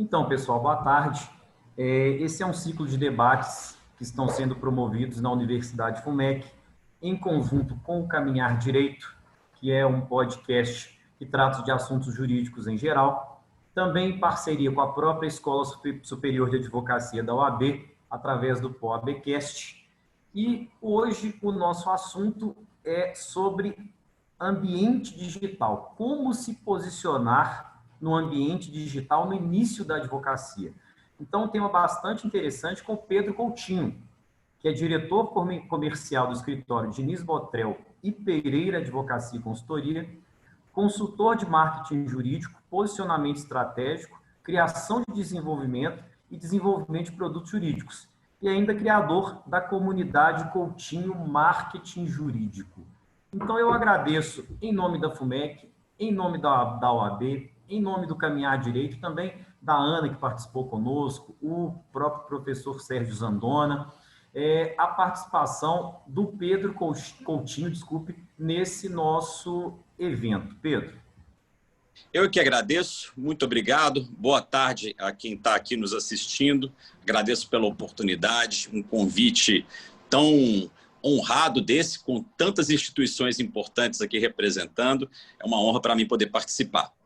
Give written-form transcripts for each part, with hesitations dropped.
Então, pessoal, boa tarde. Esse é um ciclo de debates que estão sendo promovidos na Universidade FUMEC, em conjunto com o Caminhar Direito, que é um podcast que trata de assuntos jurídicos em geral, também em parceria com a própria Escola Superior de Advocacia da OAB, através do POABcast. E hoje o nosso assunto é sobre ambiente digital, como se posicionar no ambiente digital no início da advocacia. Então, um tema bastante interessante com o Pedro Coutinho, que é diretor comercial do escritório Diniz Botrel e Pereira Advocacia e Consultoria, consultor de marketing jurídico, posicionamento estratégico, criação de desenvolvimento e desenvolvimento de produtos jurídicos, e ainda criador da comunidade Coutinho Marketing Jurídico. Então, eu agradeço em nome da FUMEC, em nome da OAB, em nome do Caminhar Direito, também da Ana, que participou conosco, o próprio professor Sérgio Zandona, a participação do Pedro Coutinho, nesse nosso evento. Pedro. Eu que agradeço, muito obrigado. Boa tarde a quem está aqui nos assistindo. Agradeço pela oportunidade, um convite tão honrado desse, com tantas instituições importantes aqui representando. É uma honra para mim poder participar.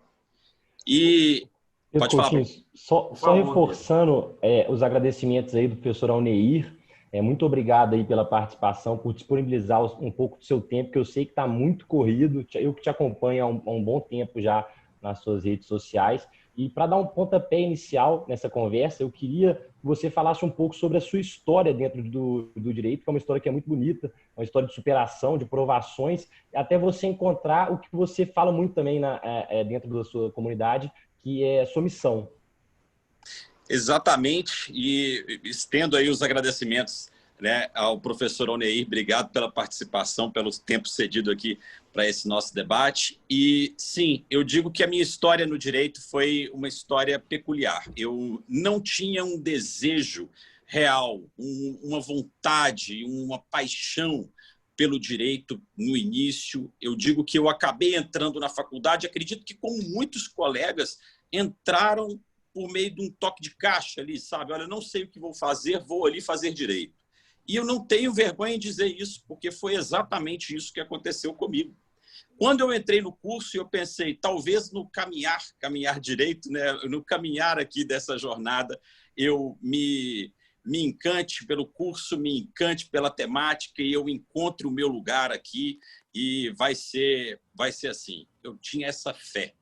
E Pedro Coutinho, só reforçando os agradecimentos aí do professor Alneir. Muito obrigado aí pela participação, por disponibilizar um pouco do seu tempo, que eu sei que está muito corrido. Eu que te acompanho há um bom tempo já nas suas redes sociais. E para dar um pontapé inicial nessa conversa, eu queria que você falasse um pouco sobre a sua história dentro do direito, que é uma história que é muito bonita, uma história de superação, de provações, até você encontrar o que você fala muito também dentro da sua comunidade, que é a sua missão. Exatamente, e estendo aí os agradecimentos, né, ao professor Alneir. Obrigado pela participação, pelo tempo cedido aqui para esse nosso debate. E sim, eu digo que a minha história no direito foi uma história peculiar. Eu não tinha um desejo real, uma vontade, uma paixão pelo direito no início. Eu digo que eu acabei entrando na faculdade, acredito que como muitos colegas entraram por meio de um toque de caixa ali, sabe? Olha, não sei o que vou fazer, vou ali fazer direito. E eu não tenho vergonha em dizer isso, porque foi exatamente isso que aconteceu comigo. Quando eu entrei no curso, eu pensei, talvez no caminhar direito, né? No caminhar aqui dessa jornada, eu me encante pelo curso, me encante pela temática e eu encontre o meu lugar aqui e vai ser assim. Eu tinha essa fé.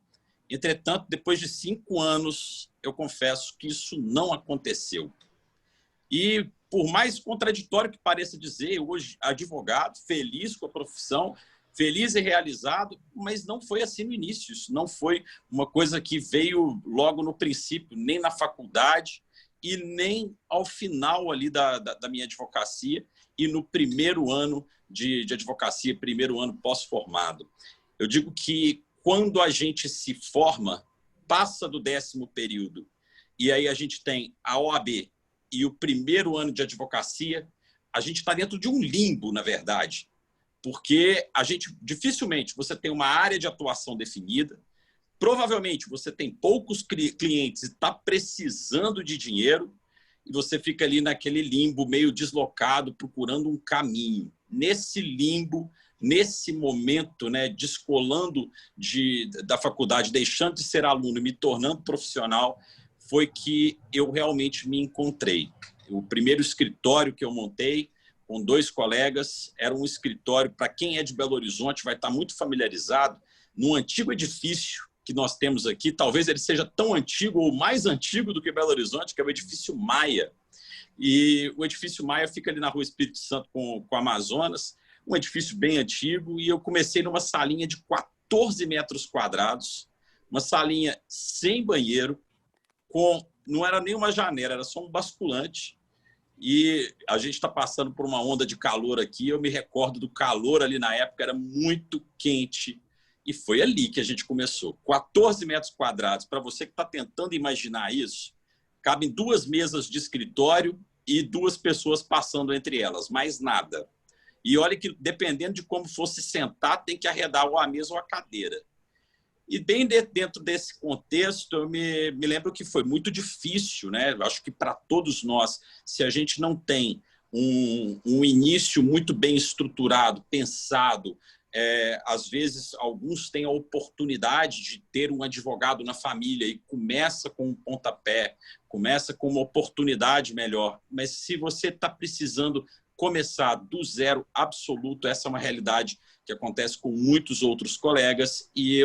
Entretanto, depois de 5 anos, eu confesso que isso não aconteceu. E, por mais contraditório que pareça dizer, hoje, advogado, feliz com a profissão, feliz e realizado, mas não foi assim no início. Isso não foi uma coisa que veio logo no princípio, nem na faculdade e nem ao final ali da minha advocacia e no primeiro ano de advocacia, primeiro ano pós-formado. Eu digo que quando a gente se forma, passa do 10º período, e aí a gente tem a OAB e o primeiro ano de advocacia, a gente está dentro de um limbo, na verdade, porque a gente dificilmente você tem uma área de atuação definida, provavelmente você tem poucos clientes e está precisando de dinheiro, e você fica ali naquele limbo meio deslocado, procurando um caminho. Nesse limbo, nesse momento, né, descolando da faculdade, deixando de ser aluno e me tornando profissional, foi que eu realmente me encontrei. O primeiro escritório que eu montei, com 2 colegas, era um escritório, para quem é de Belo Horizonte, vai estar muito familiarizado, num antigo edifício que nós temos aqui, talvez ele seja tão antigo ou mais antigo do que Belo Horizonte, que é o edifício Maia. E o edifício Maia fica ali na Rua Espírito Santo com Amazonas, um edifício bem antigo, e eu comecei numa salinha de 14 metros quadrados, uma salinha sem banheiro, não era nem uma janela, era só um basculante, e a gente está passando por uma onda de calor aqui, eu me recordo do calor ali na época, era muito quente, e foi ali que a gente começou. 14 metros quadrados, para você que está tentando imaginar isso, cabem 2 mesas de escritório e 2 pessoas passando entre elas, mais nada. E olha que, dependendo de como fosse sentar, tem que arredar ou a mesa ou a cadeira. E bem dentro desse contexto, eu me lembro que foi muito difícil, né? Eu acho que para todos nós, se a gente não tem um início muito bem estruturado, pensado, às vezes alguns têm a oportunidade de ter um advogado na família e começa com um pontapé, começa com uma oportunidade melhor. Mas se você está precisando começar do zero absoluto, essa é uma realidade que acontece com muitos outros colegas, e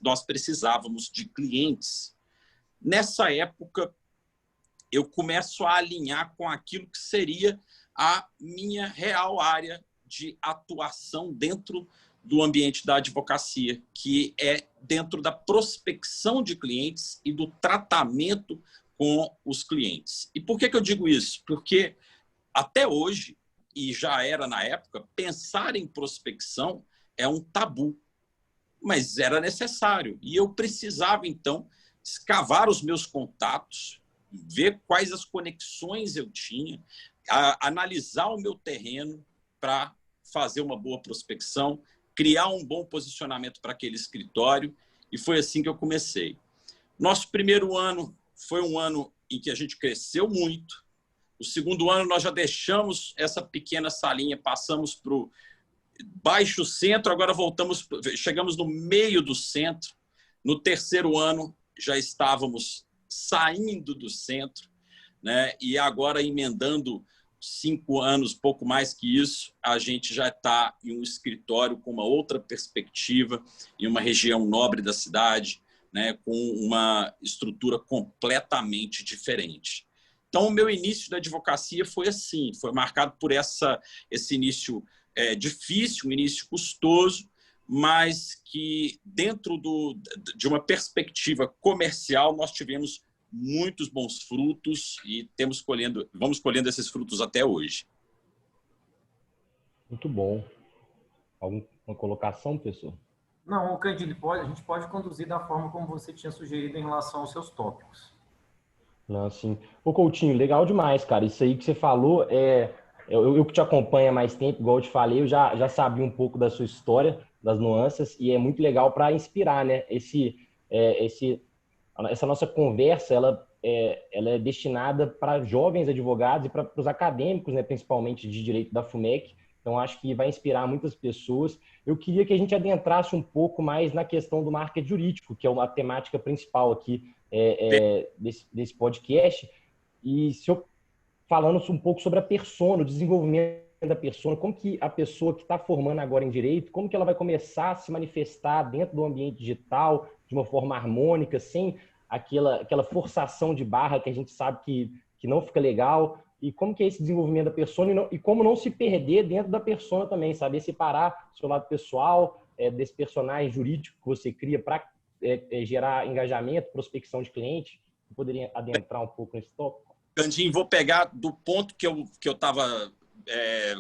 nós precisávamos de clientes. Nessa época, eu começo a alinhar com aquilo que seria a minha real área de atuação dentro do ambiente da advocacia, que é dentro da prospecção de clientes e do tratamento com os clientes. E por que eu digo isso? Porque até hoje, e já era na época, pensar em prospecção é um tabu, mas era necessário. E eu precisava, então, escavar os meus contatos, ver quais as conexões eu tinha, analisar o meu terreno para fazer uma boa prospecção, criar um bom posicionamento para aquele escritório, e foi assim que eu comecei. Nosso primeiro ano foi um ano em que a gente cresceu muito. O segundo ano nós já deixamos essa pequena salinha, passamos para o baixo centro, agora chegamos no meio do centro. No terceiro ano já estávamos saindo do centro, né? E agora emendando 5 anos, pouco mais que isso, a gente já está em um escritório com uma outra perspectiva, em uma região nobre da cidade, né? Com uma estrutura completamente diferente. Então, o meu início da advocacia foi assim, foi marcado por esse início difícil, um início custoso, mas que dentro de uma perspectiva comercial nós tivemos muitos bons frutos e vamos colhendo esses frutos até hoje. Muito bom. Alguma colocação, professor? Não, Cândido, a gente pode conduzir da forma como você tinha sugerido em relação aos seus tópicos. Não, assim. Ô, Coutinho, legal demais, cara. Isso aí que você falou, eu que te acompanho há mais tempo, igual eu te falei, eu já sabia um pouco da sua história, das nuances, e é muito legal para inspirar, né? Essa nossa conversa, ela é destinada para jovens advogados e para os acadêmicos, né, principalmente de direito da FUMEC. Então, acho que vai inspirar muitas pessoas. Eu queria que a gente adentrasse um pouco mais na questão do marketing jurídico, que é uma temática principal aqui desse podcast. E se eu falando um pouco sobre a persona, o desenvolvimento da persona, como que a pessoa que está formando agora em direito, como que ela vai começar a se manifestar dentro do ambiente digital de uma forma harmônica, sem aquela forçação de barra que a gente sabe que não fica legal, e como que é esse desenvolvimento da persona e como não se perder dentro da persona também, saber separar seu lado pessoal desse personagem jurídico que você cria para gerar engajamento, prospecção de cliente. Você poderia adentrar um pouco nesse tópico? Candinho, vou pegar do ponto que eu estava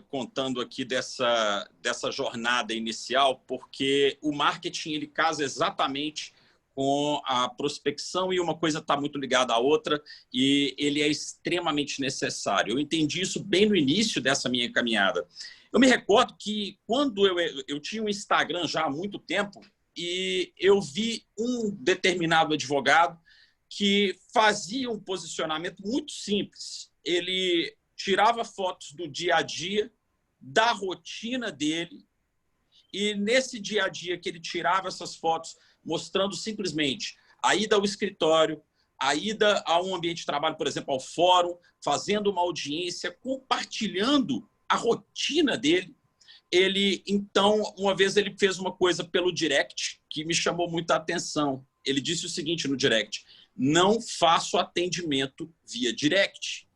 contando aqui dessa jornada inicial, porque o marketing ele casa exatamente com a prospecção e uma coisa está muito ligada à outra e ele é extremamente necessário. Eu entendi isso bem no início dessa minha caminhada. Eu me recordo que quando eu tinha um Instagram já há muito tempo e eu vi um determinado advogado que fazia um posicionamento muito simples. Ele tirava fotos do dia a dia, da rotina dele, e nesse dia a dia que ele tirava essas fotos, mostrando simplesmente a ida ao escritório, a ida a um ambiente de trabalho, por exemplo, ao fórum, fazendo uma audiência, compartilhando a rotina dele. Então, uma vez ele fez uma coisa pelo direct que me chamou muita atenção. Ele disse o seguinte no direct: não faço atendimento via direct.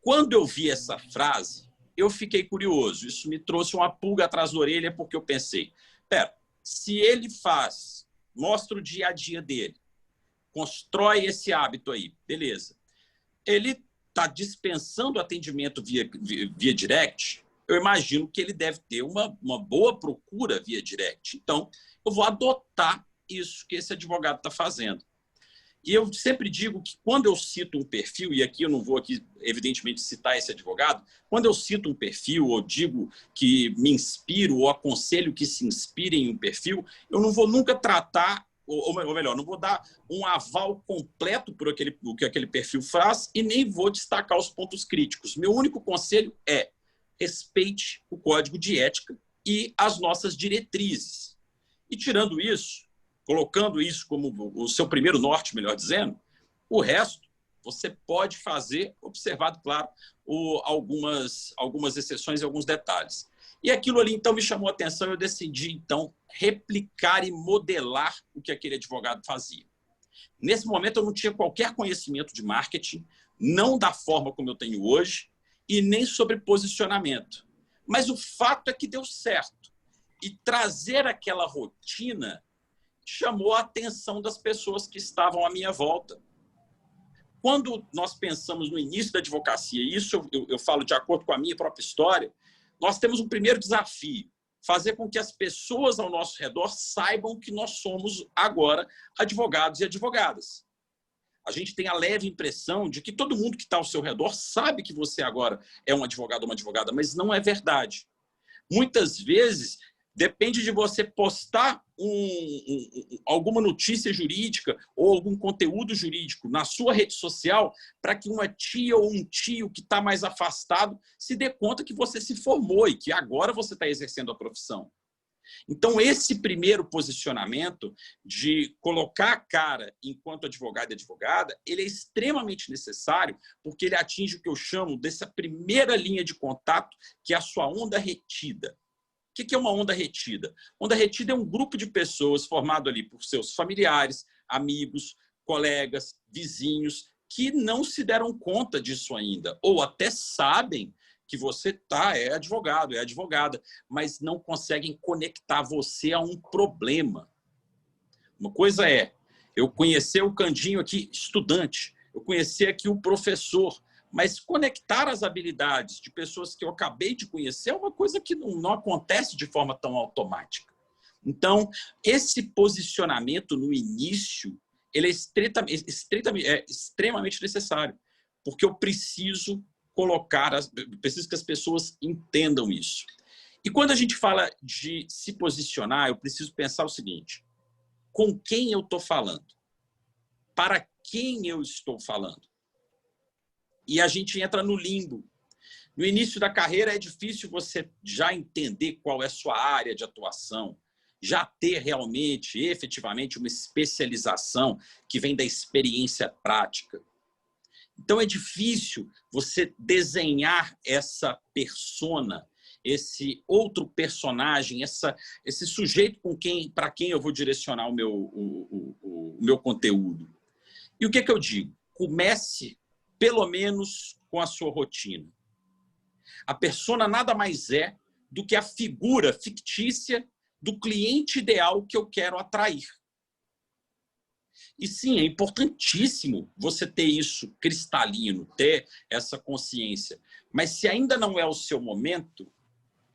Quando eu vi essa frase, eu fiquei curioso. Isso me trouxe uma pulga atrás da orelha, porque eu pensei, se ele mostra o dia a dia dele, constrói esse hábito aí, beleza. Ele está dispensando atendimento via direct, eu imagino que ele deve ter uma boa procura via direct. Então, eu vou adotar isso que esse advogado está fazendo. E eu sempre digo que quando eu cito um perfil, e aqui eu não vou evidentemente citar esse advogado, quando eu cito um perfil ou digo que me inspiro ou aconselho que se inspire em um perfil, eu não vou nunca tratar ou melhor, não vou dar um aval completo por o que aquele perfil faz e nem vou destacar os pontos críticos. Meu único conselho é: respeite o código de ética e as nossas diretrizes. E tirando isso, colocando isso como o seu primeiro norte, melhor dizendo, o resto você pode fazer, observado, claro, algumas exceções e alguns detalhes. E aquilo ali, então, me chamou a atenção e eu decidi, então, replicar e modelar o que aquele advogado fazia. Nesse momento, eu não tinha qualquer conhecimento de marketing, não da forma como eu tenho hoje, e nem sobre posicionamento. Mas o fato é que deu certo. E trazer aquela rotina chamou a atenção das pessoas que estavam à minha volta. Quando nós pensamos no início da advocacia, isso eu falo de acordo com a minha própria história, nós temos um primeiro desafio: fazer com que as pessoas ao nosso redor saibam que nós somos agora advogados e advogadas. A gente tem a leve impressão de que todo mundo que está ao seu redor sabe que você agora é um advogado ou uma advogada, mas não é verdade. Muitas vezes, depende de você postar alguma notícia jurídica ou algum conteúdo jurídico na sua rede social para que uma tia ou um tio que está mais afastado se dê conta que você se formou e que agora você está exercendo a profissão. Então, esse primeiro posicionamento de colocar a cara enquanto advogado e advogada, ele é extremamente necessário porque ele atinge o que eu chamo dessa primeira linha de contato, que é a sua onda retida. O que é uma onda retida? Onda retida é um grupo de pessoas formado ali por seus familiares, amigos, colegas, vizinhos, que não se deram conta disso ainda, ou até sabem que você é advogado, é advogada, mas não conseguem conectar você a um problema. Uma coisa é eu conhecer o Candinho aqui, estudante, eu conhecer aqui o professor, mas conectar as habilidades de pessoas que eu acabei de conhecer é uma coisa que não acontece de forma tão automática. Então, esse posicionamento no início, ele é extremamente necessário, porque eu preciso preciso que as pessoas entendam isso. E quando a gente fala de se posicionar, eu preciso pensar o seguinte: com quem eu estou falando? Para quem eu estou falando? E a gente entra no limbo. No início da carreira é difícil você já entender qual é a sua área de atuação, já ter realmente, efetivamente, uma especialização que vem da experiência prática. Então é difícil você desenhar essa persona, esse outro personagem, esse sujeito para quem eu vou direcionar o meu conteúdo. E o que eu digo? Comece pelo menos com a sua rotina. A persona nada mais é do que a figura fictícia do cliente ideal que eu quero atrair. E sim, é importantíssimo você ter isso cristalino, ter essa consciência. Mas se ainda não é o seu momento,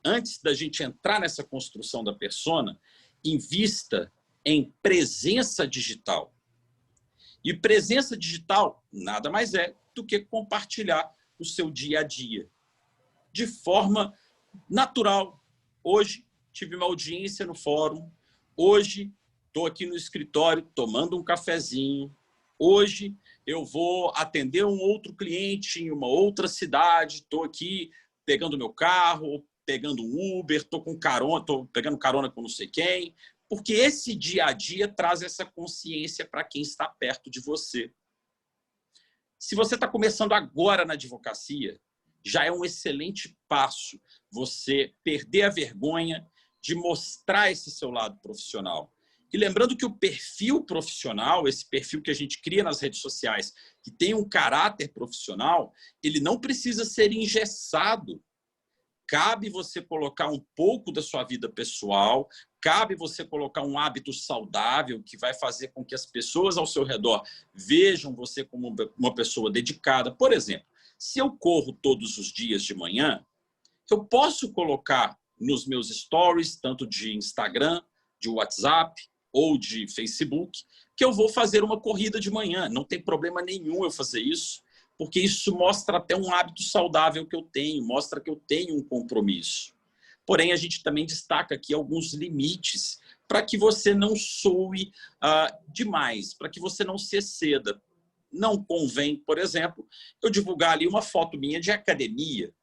antes da gente entrar nessa construção da persona, invista em presença digital. E presença digital nada mais é do que compartilhar o seu dia a dia. De forma natural. Hoje tive uma audiência no fórum, hoje estou aqui no escritório tomando um cafezinho, hoje eu vou atender um outro cliente em uma outra cidade, estou aqui pegando meu carro, pegando um Uber, estou pegando carona com não sei quem, porque esse dia a dia traz essa consciência para quem está perto de você. Se você está começando agora na advocacia, já é um excelente passo você perder a vergonha de mostrar esse seu lado profissional. E lembrando que o perfil profissional, esse perfil que a gente cria nas redes sociais, que tem um caráter profissional, ele não precisa ser engessado. Cabe você colocar um pouco da sua vida pessoal, cabe você colocar um hábito saudável que vai fazer com que as pessoas ao seu redor vejam você como uma pessoa dedicada. Por exemplo, se eu corro todos os dias de manhã, eu posso colocar nos meus stories, tanto de Instagram, de WhatsApp ou de Facebook, que eu vou fazer uma corrida de manhã. Não tem problema nenhum eu fazer isso, porque isso mostra até um hábito saudável que eu tenho, mostra que eu tenho um compromisso. Porém, a gente também destaca aqui alguns limites para que você não soe demais, para que você não se exceda. Não convém, por exemplo, eu divulgar ali uma foto minha de academia.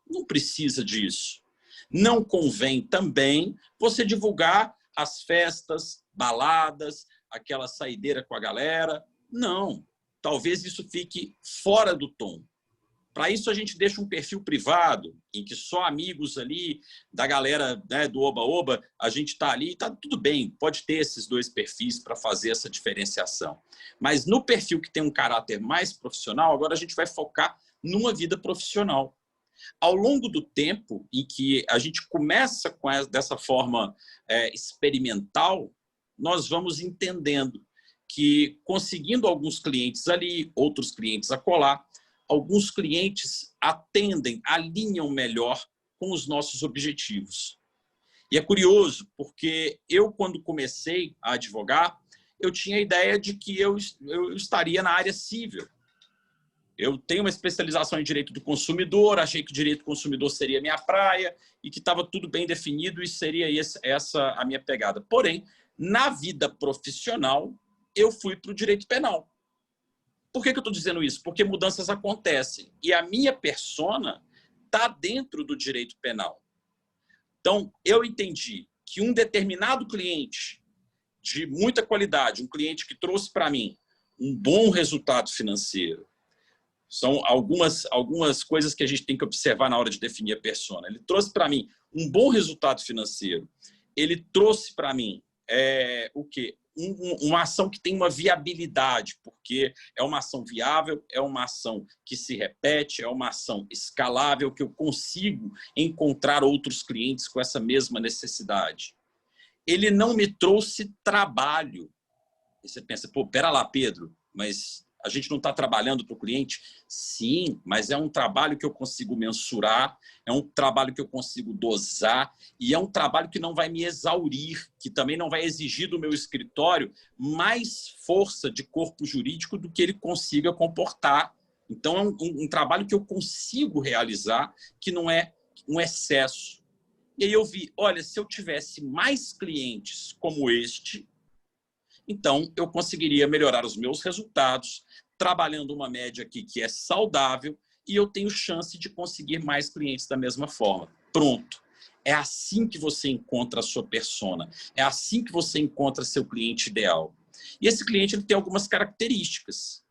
Não precisa disso. Não convém também você divulgar as festas, baladas, aquela saideira com a galera. Não. Talvez isso fique fora do tom. Para isso, a gente deixa um perfil privado, em que só amigos ali, da galera, né, do Oba-Oba, a gente está ali, está tudo bem, pode ter esses dois perfis para fazer essa diferenciação. Mas no perfil que tem um caráter mais profissional, agora a gente vai focar numa vida profissional. Ao longo do tempo em que a gente começa dessa forma experimental, nós vamos entendendo que, conseguindo alguns clientes ali, outros clientes acolá, alguns clientes atendem, alinham melhor com os nossos objetivos. E é curioso, porque eu, quando comecei a advogar, eu tinha a ideia de que eu estaria na área civil. Eu tenho uma especialização em direito do consumidor, achei que o direito do consumidor seria a minha praia e que estava tudo bem definido e seria essa a minha pegada. Porém, na vida profissional, eu fui para o direito penal. Por que eu estou dizendo isso? Porque mudanças acontecem e a minha persona está dentro do direito penal. Então, eu entendi que um determinado cliente de muita qualidade, um cliente que trouxe para mim um bom resultado financeiro, são algumas coisas que a gente tem que observar na hora de definir a persona. Ele trouxe para mim um bom resultado financeiro, ele trouxe para mim o quê? Uma ação que tem uma viabilidade, porque é uma ação viável, é uma ação que se repete, é uma ação escalável, que eu consigo encontrar outros clientes com essa mesma necessidade. Ele não me trouxe trabalho. E você pensa, pô, pera lá, Pedro, mas a gente não está trabalhando para o cliente? Sim, mas é um trabalho que eu consigo mensurar, é um trabalho que eu consigo dosar e é um trabalho que não vai me exaurir, que também não vai exigir do meu escritório mais força de corpo jurídico do que ele consiga comportar. Então, é um trabalho que eu consigo realizar, que não é um excesso. E aí eu vi, olha, se eu tivesse mais clientes como este, então eu conseguiria melhorar os meus resultados, trabalhando uma média aqui que é saudável e eu tenho chance de conseguir mais clientes da mesma forma. Pronto. É assim que você encontra a sua persona. É assim que você encontra seu cliente ideal. E esse cliente ele tem algumas características.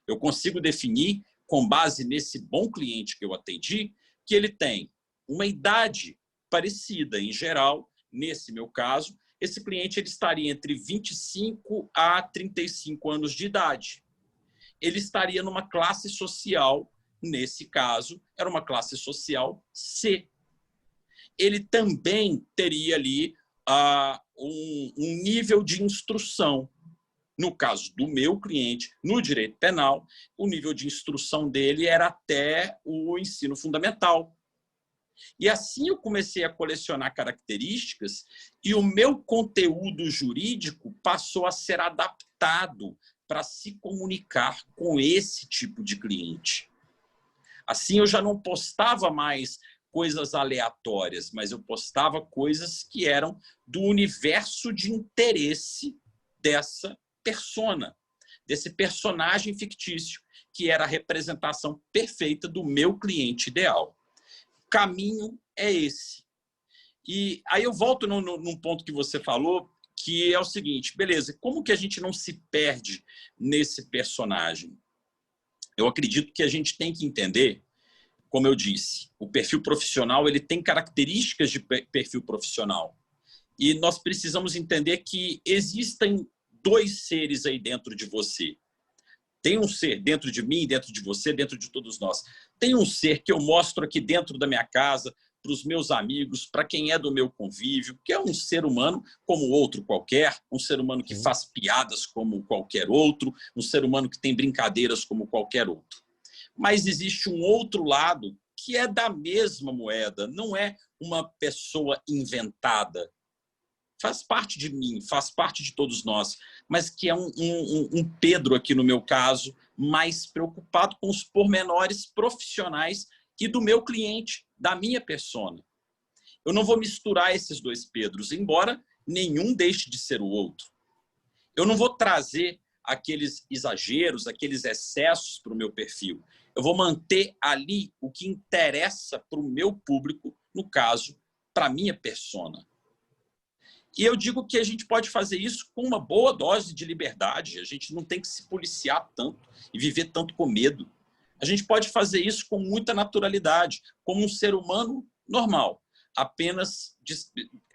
Eu consigo definir, com base nesse bom cliente que eu atendi, que ele tem uma idade parecida. Em geral, nesse meu caso, esse cliente ele estaria entre 25 a 35 anos de idade. Ele estaria numa classe social, nesse caso, era uma classe social C. Ele também teria ali um nível de instrução. No caso do meu cliente, no direito penal, o nível de instrução dele era até o ensino fundamental. E assim eu comecei a colecionar características e o meu conteúdo jurídico passou a ser adaptado para se comunicar com esse tipo de cliente. Assim eu já não postava mais coisas aleatórias, mas eu postava coisas que eram do universo de interesse dessa persona, desse personagem fictício, que era a representação perfeita do meu cliente ideal. O caminho é esse. E aí eu volto num ponto que você falou, que é o seguinte, beleza, como que a gente não se perde nesse personagem? Eu acredito que a gente tem que entender, como eu disse, o perfil profissional ele tem características de perfil profissional. E nós precisamos entender que existem dois seres aí dentro de você. Tem um ser dentro de mim, dentro de você, dentro de todos nós. Tem um ser que eu mostro aqui dentro da minha casa, para os meus amigos, para quem é do meu convívio, que é um ser humano como outro qualquer, um ser humano que faz piadas como qualquer outro, um ser humano que tem brincadeiras como qualquer outro. Mas existe um outro lado que é da mesma moeda, não é uma pessoa inventada. Faz parte de mim, faz parte de todos nós, mas que é um Pedro aqui no meu caso, mais preocupado com os pormenores profissionais e do meu cliente, da minha persona. Eu não vou misturar esses dois Pedros, embora nenhum deixe de ser o outro. Eu não vou trazer aqueles exageros, aqueles excessos para o meu perfil. Eu vou manter ali o que interessa para o meu público, no caso, para a minha persona. E eu digo que a gente pode fazer isso com uma boa dose de liberdade. A gente não tem que se policiar tanto e viver tanto com medo. A gente pode fazer isso com muita naturalidade, como um ser humano normal, apenas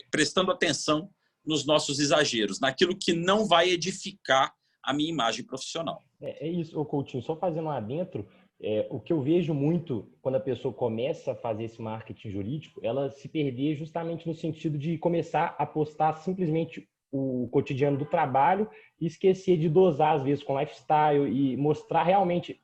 prestando atenção nos nossos exageros, naquilo que não vai edificar a minha imagem profissional. É isso, ô Coutinho, só fazendo um adentro, o que eu vejo muito quando a pessoa começa a fazer esse marketing jurídico, ela se perder justamente no sentido de começar a postar simplesmente o cotidiano do trabalho e esquecer de dosar, às vezes, com lifestyle e mostrar realmente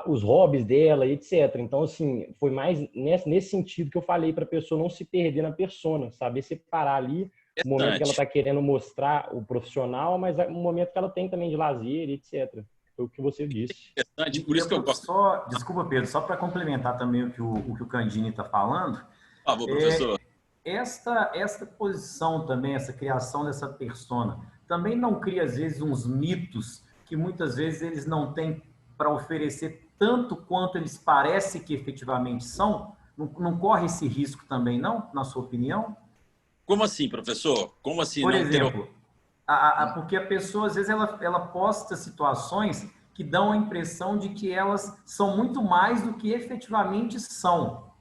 os hobbies dela, etc. Então, assim, foi mais nesse sentido que eu falei para a pessoa não se perder na persona, saber separar ali o momento que ela está querendo mostrar o profissional, mas o momento que ela tem também de lazer, etc. Foi o que você disse. Interessante, por isso que eu gosto. Desculpa, Pedro, só para complementar também o que o Candini está falando. Por favor, professor. Esta posição também, essa criação dessa persona, também não cria, às vezes, uns mitos que muitas vezes eles não têm para oferecer tanto quanto eles parecem que efetivamente são? Não corre esse risco também, não, na sua opinião? Como assim, professor? Como assim? Por exemplo, porque a pessoa, às vezes, ela posta situações que dão a impressão de que elas são muito mais do que efetivamente são.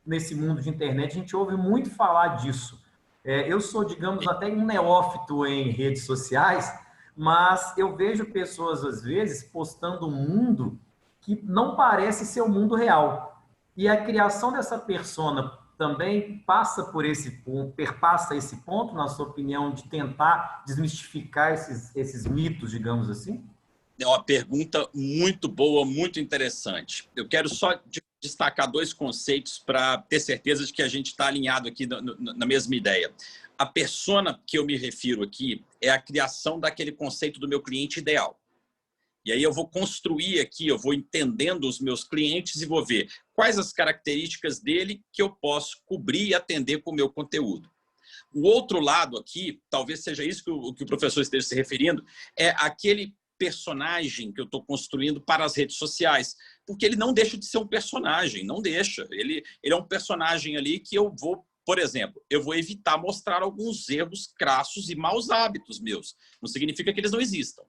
Nesse mundo de internet, a gente ouve muito falar disso. Eu sou, digamos, até um neófito em redes sociais, mas eu vejo pessoas, às vezes, postando um mundo que não parece ser o mundo real. E a criação dessa persona também perpassa esse ponto, na sua opinião, de tentar desmistificar esses mitos, digamos assim? É uma pergunta muito boa, muito interessante. Eu quero só destacar dois conceitos para ter certeza de que a gente está alinhado aqui na mesma ideia. A persona que eu me refiro aqui é a criação daquele conceito do meu cliente ideal. E aí eu vou construir aqui, eu vou entendendo os meus clientes e vou ver quais as características dele que eu posso cobrir e atender com o meu conteúdo. O outro lado aqui, talvez seja isso que o professor esteja se referindo, é aquele personagem que eu estou construindo para as redes sociais, porque ele não deixa de ser um personagem, não deixa. Ele é um personagem ali que eu vou, por exemplo, eu vou evitar mostrar alguns erros crassos e maus hábitos meus. Não significa que eles não existam.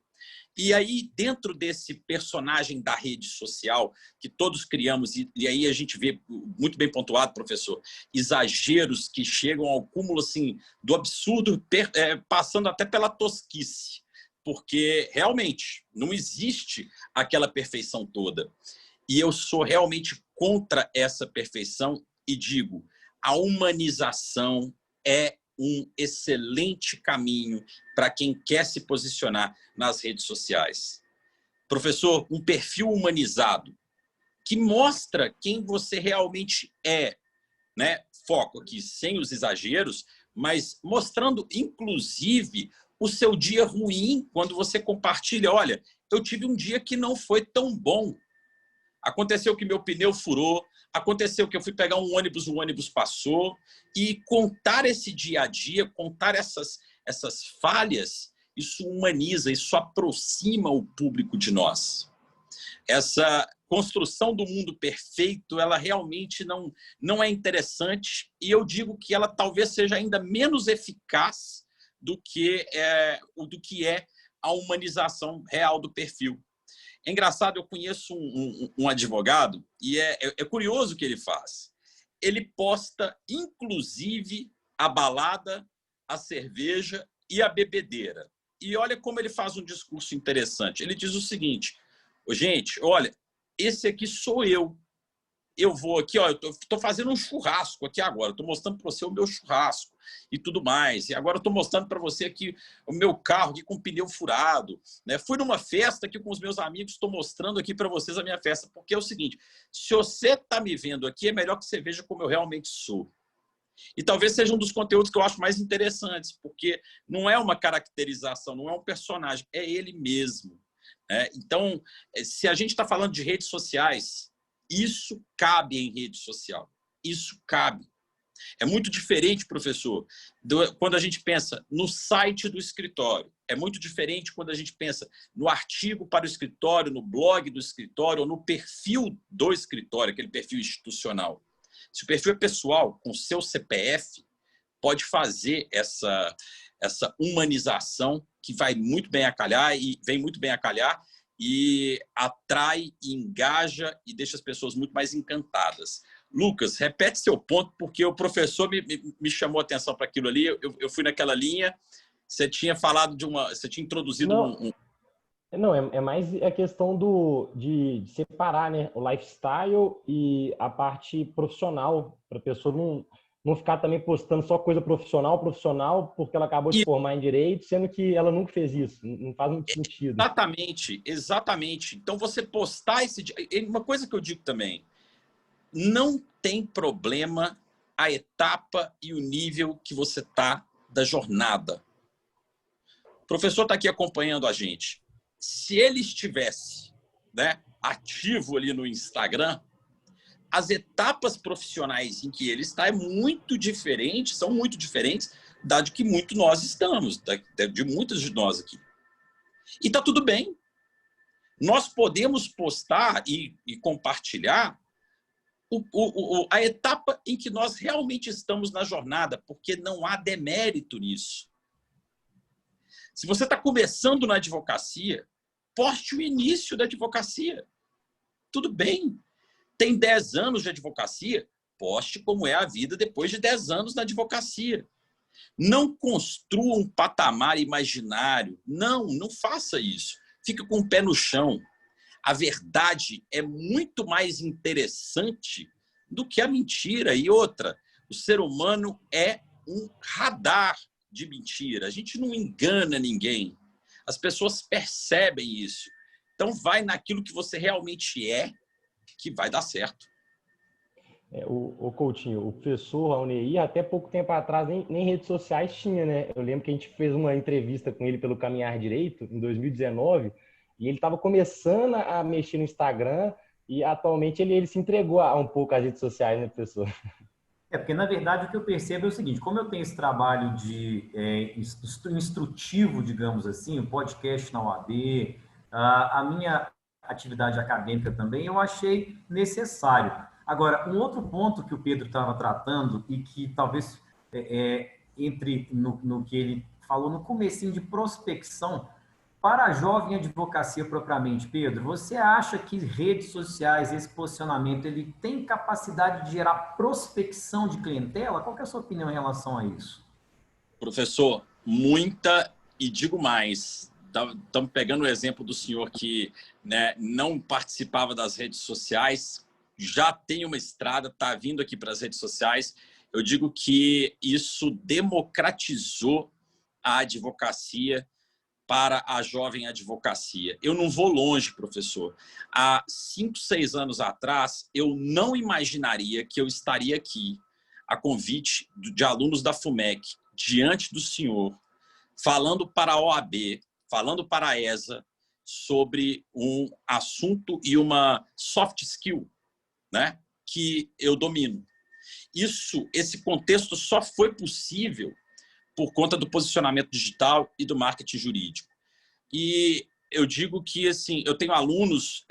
E aí, dentro desse personagem da rede social, que todos criamos, e aí a gente vê, muito bem pontuado, professor, exageros que chegam ao cúmulo assim, do absurdo, passando até pela tosquice. Porque, realmente, não existe aquela perfeição toda. E eu sou realmente contra essa perfeição e digo, a humanização é um excelente caminho para quem quer se posicionar nas redes sociais. Professor, um perfil humanizado que mostra quem você realmente é, né? Foco aqui sem os exageros, mas mostrando, inclusive, o seu dia ruim quando você compartilha. Olha, eu tive um dia que não foi tão bom. Aconteceu que meu pneu furou, aconteceu que eu fui pegar um ônibus, o ônibus passou. E contar esse dia a dia, contar essas falhas, isso humaniza, isso aproxima o público de nós. Essa construção do mundo perfeito, ela realmente não é interessante, e eu digo que ela talvez seja ainda menos eficaz do que é a humanização real do perfil. É engraçado, eu conheço um advogado, e é curioso o que ele faz. Ele posta, inclusive, a balada, a cerveja e a bebedeira. E olha como ele faz um discurso interessante. Ele diz o seguinte, gente, olha, esse aqui sou eu. Eu vou aqui, ó, eu tô fazendo um churrasco aqui agora, estou mostrando para você o meu churrasco e tudo mais. E agora eu estou mostrando para você aqui o meu carro aqui com pneu furado, né? Fui numa festa aqui com os meus amigos, estou mostrando aqui para vocês a minha festa, porque é o seguinte, se você está me vendo aqui, é melhor que você veja como eu realmente sou. E talvez seja um dos conteúdos que eu acho mais interessantes, porque não é uma caracterização, não é um personagem, é ele mesmo. Né? Então, se a gente está falando de redes sociais, isso cabe em rede social. Isso cabe. É muito diferente, professor, quando a gente pensa no site do escritório. É muito diferente quando a gente pensa no artigo para o escritório, no blog do escritório ou no perfil do escritório, aquele perfil institucional. Se o perfil é pessoal, com seu CPF, pode fazer essa humanização que vai muito bem a calhar e vem muito bem a calhar e atrai, engaja e deixa as pessoas muito mais encantadas. Lucas, repete seu ponto, porque o professor me chamou a atenção para aquilo ali. Eu fui naquela linha. Você tinha falado você tinha introduzido Não, é mais a questão de separar, né, o lifestyle e a parte profissional, para a pessoa não ficar também postando só coisa profissional, porque ela acabou de formar em direito, sendo que ela nunca fez isso. Não faz muito sentido. Exatamente. Então, você postar uma coisa que eu digo também, não tem problema a etapa e o nível que você está da jornada. O professor está aqui acompanhando a gente. Se ele estivesse, né, ativo ali no Instagram, as etapas profissionais em que ele está são muito diferentes da de que nós estamos, de muitos de nós aqui. E está tudo bem. Nós podemos postar e compartilhar a etapa em que nós realmente estamos na jornada, porque não há demérito nisso. Se você está começando na advocacia, poste o início da advocacia. Tudo bem. Tem 10 anos de advocacia, poste como é a vida depois de 10 anos na advocacia. Não construa um patamar imaginário. Não faça isso. Fique com o pé no chão. A verdade é muito mais interessante do que a mentira. E outra, o ser humano é um radar de mentira. A gente não engana ninguém. As pessoas percebem isso. Então, vai naquilo que você realmente é, que vai dar certo. O Coutinho, o professor Raoni, até pouco tempo atrás, nem redes sociais tinha, né? Eu lembro que a gente fez uma entrevista com ele pelo Caminhar Direito, em 2019, e ele estava começando a mexer no Instagram e atualmente ele se entregou um pouco às redes sociais, né, professor? Porque, na verdade, o que eu percebo é o seguinte, como eu tenho esse trabalho de instrutivo, digamos assim, o podcast na UAB, a minha atividade acadêmica também, eu achei necessário. Agora, um outro ponto que o Pedro estava tratando e que talvez entre no que ele falou no comecinho de prospecção, para a jovem advocacia propriamente, Pedro, você acha que redes sociais, esse posicionamento, ele tem capacidade de gerar prospecção de clientela? Qual que é a sua opinião em relação a isso? Professor, muita, e digo mais, estamos pegando o exemplo do senhor que, né, não participava das redes sociais, já tem uma estrada, está vindo aqui para as redes sociais. Eu digo que isso democratizou a advocacia para a jovem advocacia. Eu não vou longe, professor. Há 5, 6 anos atrás, eu não imaginaria que eu estaria aqui, a convite de alunos da FUMEC, diante do senhor, falando para a OAB, falando para a ESA, sobre um assunto e uma soft skill, né, que eu domino. Esse contexto só foi possível por conta do posicionamento digital e do marketing jurídico. E eu digo que, assim, eu tenho alunos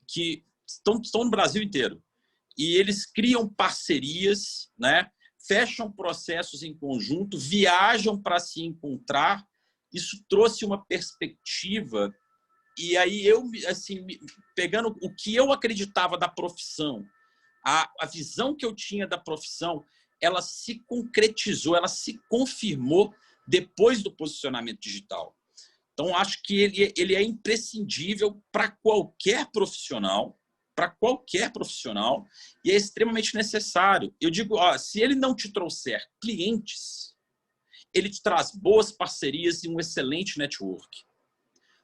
que estão no Brasil inteiro e eles criam parcerias, né? Fecham processos em conjunto, viajam para se encontrar. Isso trouxe uma perspectiva. E aí eu, assim, pegando o que eu acreditava da profissão, a visão que eu tinha da profissão, ela se concretizou, ela se confirmou depois do posicionamento digital. Então, acho que ele é imprescindível para qualquer profissional, e é extremamente necessário. Eu digo, se ele não te trouxer clientes, ele te traz boas parcerias e um excelente network.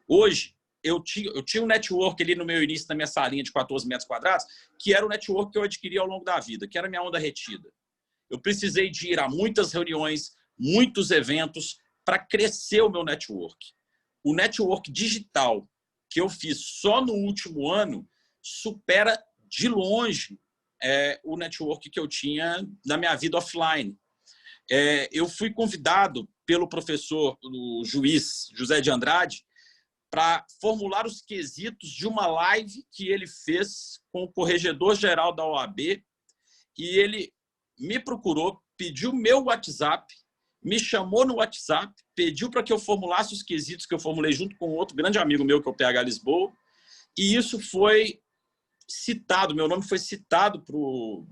Hoje, eu tinha um network ali no meu início, na minha salinha de 14 metros quadrados, que era o network que eu adquiri ao longo da vida, que era a minha onda retida. Eu precisei de ir a muitas reuniões, muitos eventos para crescer o meu network. O network digital que eu fiz só no último ano supera de longe o network que eu tinha na minha vida offline. Eu fui convidado pelo professor, o juiz José de Andrade, para formular os quesitos de uma live que ele fez com o corregedor-geral da OAB, e ele me procurou, pediu meu WhatsApp, me chamou no WhatsApp, pediu para que eu formulasse os quesitos que eu formulei junto com outro grande amigo meu, que é o PH Lisboa, e isso foi citado, meu nome foi citado para o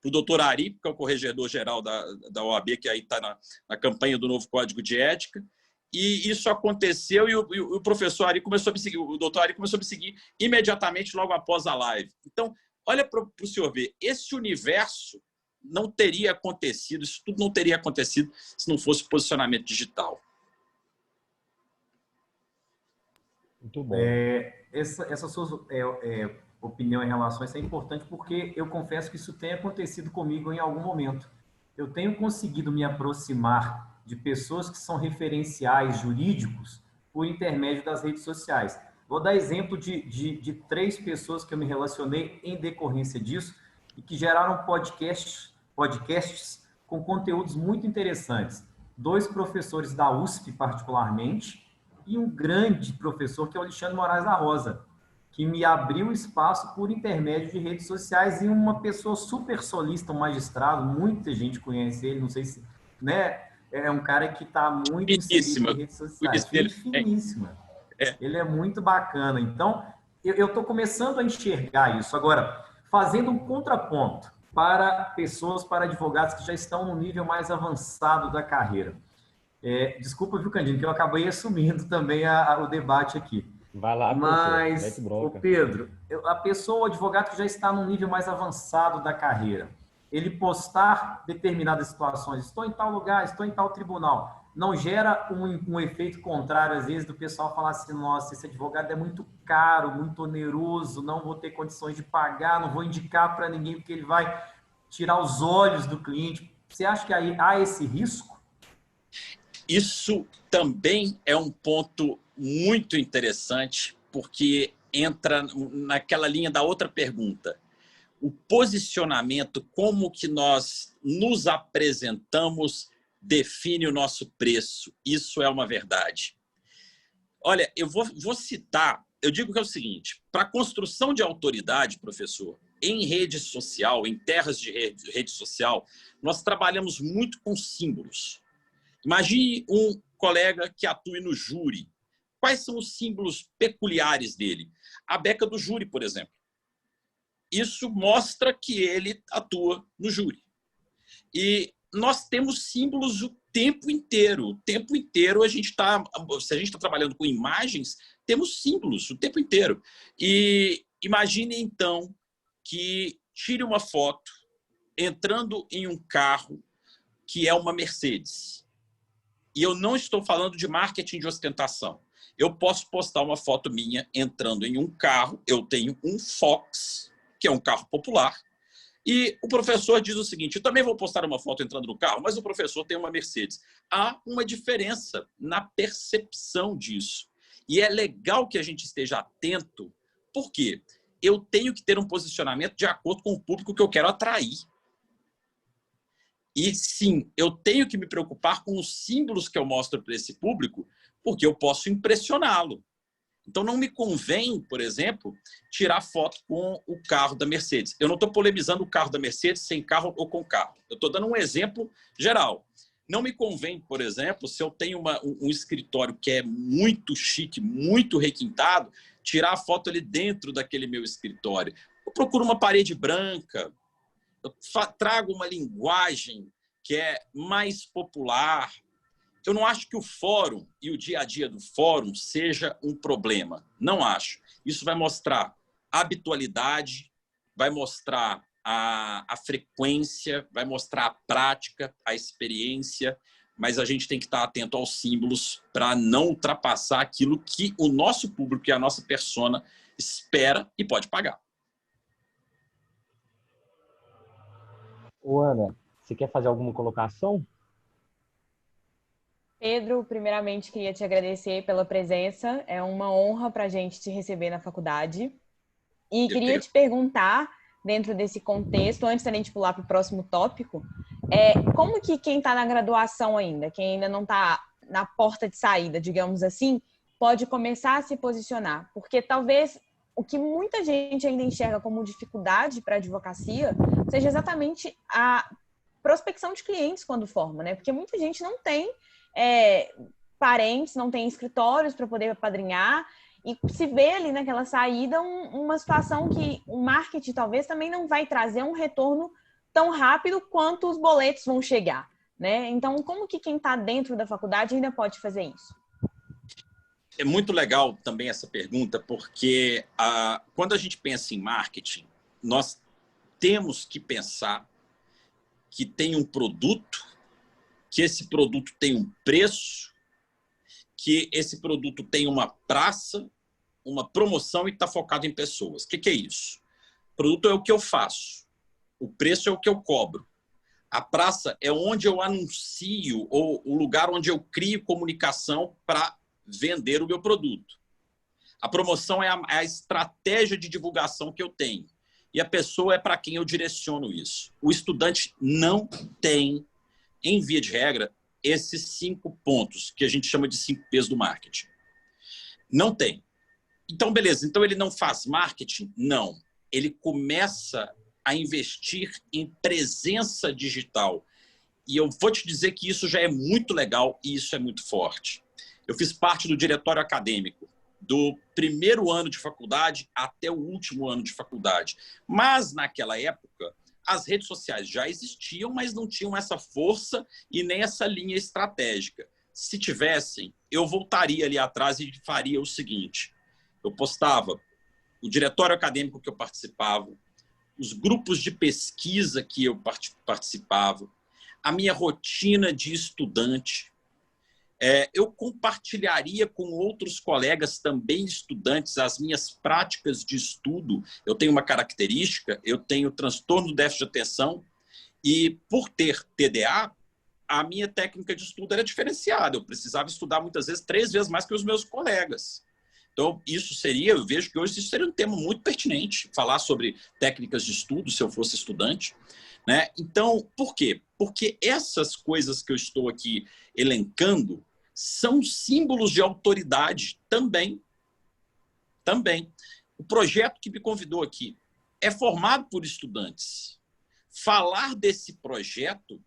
doutor Ari, que é o corregedor-geral da OAB, que aí está na campanha do novo Código de Ética, e isso aconteceu, e o professor Ari começou a me seguir, o doutor Ari começou a me seguir imediatamente logo após a live. Então, olha para o senhor ver, esse universo não teria acontecido, isso tudo não teria acontecido se não fosse posicionamento digital. Muito bom. Essa sua opinião em relação a isso é importante, porque eu confesso que isso tem acontecido comigo em algum momento. Eu tenho conseguido me aproximar de pessoas que são referenciais jurídicos por intermédio das redes sociais. Vou dar exemplo de 3 pessoas que eu me relacionei em decorrência disso e que geraram podcasts com conteúdos muito interessantes. 2 professores da USP, particularmente, e um grande professor, que é o Alexandre Moraes da Rosa, que me abriu espaço por intermédio de redes sociais, e uma pessoa super solista, um magistrado, muita gente conhece ele, não sei se... né? É um cara que está muito inserido em redes sociais. Gente finíssima. Ele é muito bacana. Então, eu estou começando a enxergar isso. Agora, fazendo um contraponto para pessoas, para advogados que já estão no nível mais avançado da carreira. Desculpa, viu, Candinho, que eu acabei assumindo também o debate aqui. Vai lá, mas, o Pedro, a pessoa, o advogado que já está no nível mais avançado da carreira, ele postar determinadas situações, estou em tal lugar, estou em tal tribunal, não gera um efeito contrário, às vezes, do pessoal falar assim, nossa, esse advogado é muito caro, muito oneroso, não vou ter condições de pagar, não vou indicar para ninguém, porque ele vai tirar os olhos do cliente. Você acha que aí há esse risco? Isso também é um ponto muito interessante, porque entra naquela linha da outra pergunta. O posicionamento, como que nós nos apresentamos, define o nosso preço. Isso é uma verdade. Olha, eu vou citar, eu digo que é o seguinte, para a construção de autoridade, professor, em rede social, em terras de rede social, nós trabalhamos muito com símbolos. Imagine um colega que atue no júri. Quais são os símbolos peculiares dele? A beca do júri, por exemplo. Isso mostra que ele atua no júri. E nós temos símbolos o tempo inteiro. O tempo inteiro, se a gente está trabalhando com imagens, temos símbolos o tempo inteiro. E imagine, então, que tire uma foto entrando em um carro que é uma Mercedes. E eu não estou falando de marketing de ostentação. Eu posso postar uma foto minha entrando em um carro, eu tenho um Fox, que é um carro popular, e o professor diz o seguinte, eu também vou postar uma foto entrando no carro, mas o professor tem uma Mercedes. Há uma diferença na percepção disso. E é legal que a gente esteja atento, porque eu tenho que ter um posicionamento de acordo com o público que eu quero atrair. E sim, eu tenho que me preocupar com os símbolos que eu mostro para esse público, porque eu posso impressioná-lo. Então, não me convém, por exemplo, tirar foto com o carro da Mercedes. Eu não estou polemizando o carro da Mercedes sem carro ou com carro. Eu estou dando um exemplo geral. Não me convém, por exemplo, se eu tenho um escritório que é muito chique, muito requintado, tirar a foto ali dentro daquele meu escritório. Eu procuro uma parede branca, eu trago uma linguagem que é mais popular. Eu não acho que o fórum e o dia a dia do fórum seja um problema. Não acho. Isso vai mostrar a habitualidade, vai mostrar a frequência, vai mostrar a prática, a experiência, mas a gente tem que estar atento aos símbolos para não ultrapassar aquilo que o nosso público e a nossa persona espera e pode pagar. Ô, Ana, você quer fazer alguma colocação? Pedro, primeiramente queria te agradecer pela presença. É uma honra para a gente te receber na faculdade. E queria te perguntar, dentro desse contexto, antes da gente pular para o próximo tópico, como que quem está na graduação ainda, quem ainda não está na porta de saída, digamos assim, pode começar a se posicionar? Porque talvez o que muita gente ainda enxerga como dificuldade para a advocacia seja exatamente a prospecção de clientes quando forma, né? Porque muita gente não tem parentes, não tem escritórios para poder apadrinhar e se vê ali naquela saída uma situação que o marketing talvez também não vai trazer um retorno tão rápido quanto os boletos vão chegar, né? Então, como que quem está dentro da faculdade ainda pode fazer isso? É muito legal também essa pergunta, porque quando a gente pensa em marketing, nós temos que pensar que tem um produto, que esse produto tem um preço, que esse produto tem uma praça, uma promoção e está focado em pessoas. O que é isso? O produto é o que eu faço, o preço é o que eu cobro. A praça é onde eu anuncio, ou o lugar onde eu crio comunicação para vender o meu produto. A promoção é a estratégia de divulgação que eu tenho. E a pessoa é para quem eu direciono isso. O estudante não tem, em via de regra, esses 5 pontos, que a gente chama de 5 P's do marketing. Não tem. Então, beleza. Então, ele não faz marketing? Não. Ele começa a investir em presença digital. E eu vou te dizer que isso já é muito legal e isso é muito forte. Eu fiz parte do diretório acadêmico, do primeiro ano de faculdade até o último ano de faculdade. Mas, naquela época, as redes sociais já existiam, mas não tinham essa força e nem essa linha estratégica. Se tivessem, eu voltaria ali atrás e faria o seguinte. Eu postava o diretório acadêmico que eu participava, os grupos de pesquisa que eu participava, a minha rotina de estudante. Eu compartilharia com outros colegas também estudantes as minhas práticas de estudo. Eu tenho uma característica, eu tenho transtorno do déficit de atenção e, por ter TDA, a minha técnica de estudo era diferenciada. Eu precisava estudar muitas vezes 3 vezes mais que os meus colegas. Então, eu vejo que hoje isso seria um tema muito pertinente, falar sobre técnicas de estudo, se eu fosse estudante, né? Então, por quê? Porque essas coisas que eu estou aqui elencando são símbolos de autoridade também. Também. O projeto que me convidou aqui é formado por estudantes. Falar desse projeto,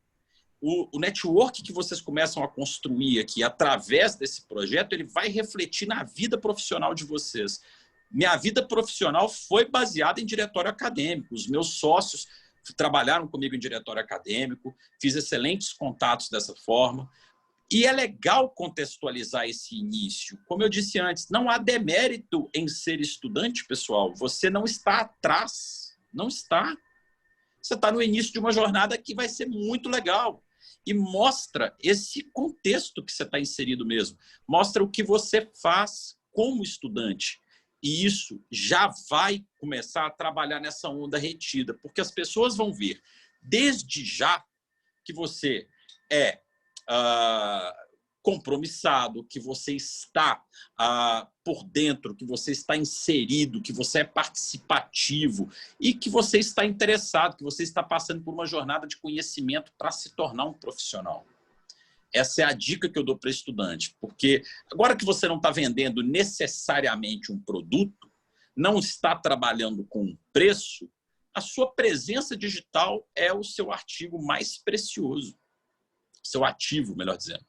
o network que vocês começam a construir aqui através desse projeto, ele vai refletir na vida profissional de vocês. Minha vida profissional foi baseada em diretório acadêmico. Os meus sócios trabalharam comigo em diretório acadêmico, fiz excelentes contatos dessa forma. E é legal contextualizar esse início. Como eu disse antes, não há demérito em ser estudante, pessoal. Você não está atrás. Não está. Você está no início de uma jornada que vai ser muito legal. E mostra esse contexto que você está inserido mesmo. Mostra o que você faz como estudante. E isso já vai começar a trabalhar nessa onda retida, porque as pessoas vão ver, desde já, que você é compromissado, que você está por dentro, que você está inserido, que você é participativo e que você está interessado, que você está passando por uma jornada de conhecimento para se tornar um profissional. Essa é a dica que eu dou para estudante, porque agora que você não está vendendo necessariamente um produto, não está trabalhando com um preço, a sua presença digital é o seu artigo mais precioso. Seu ativo, melhor dizendo.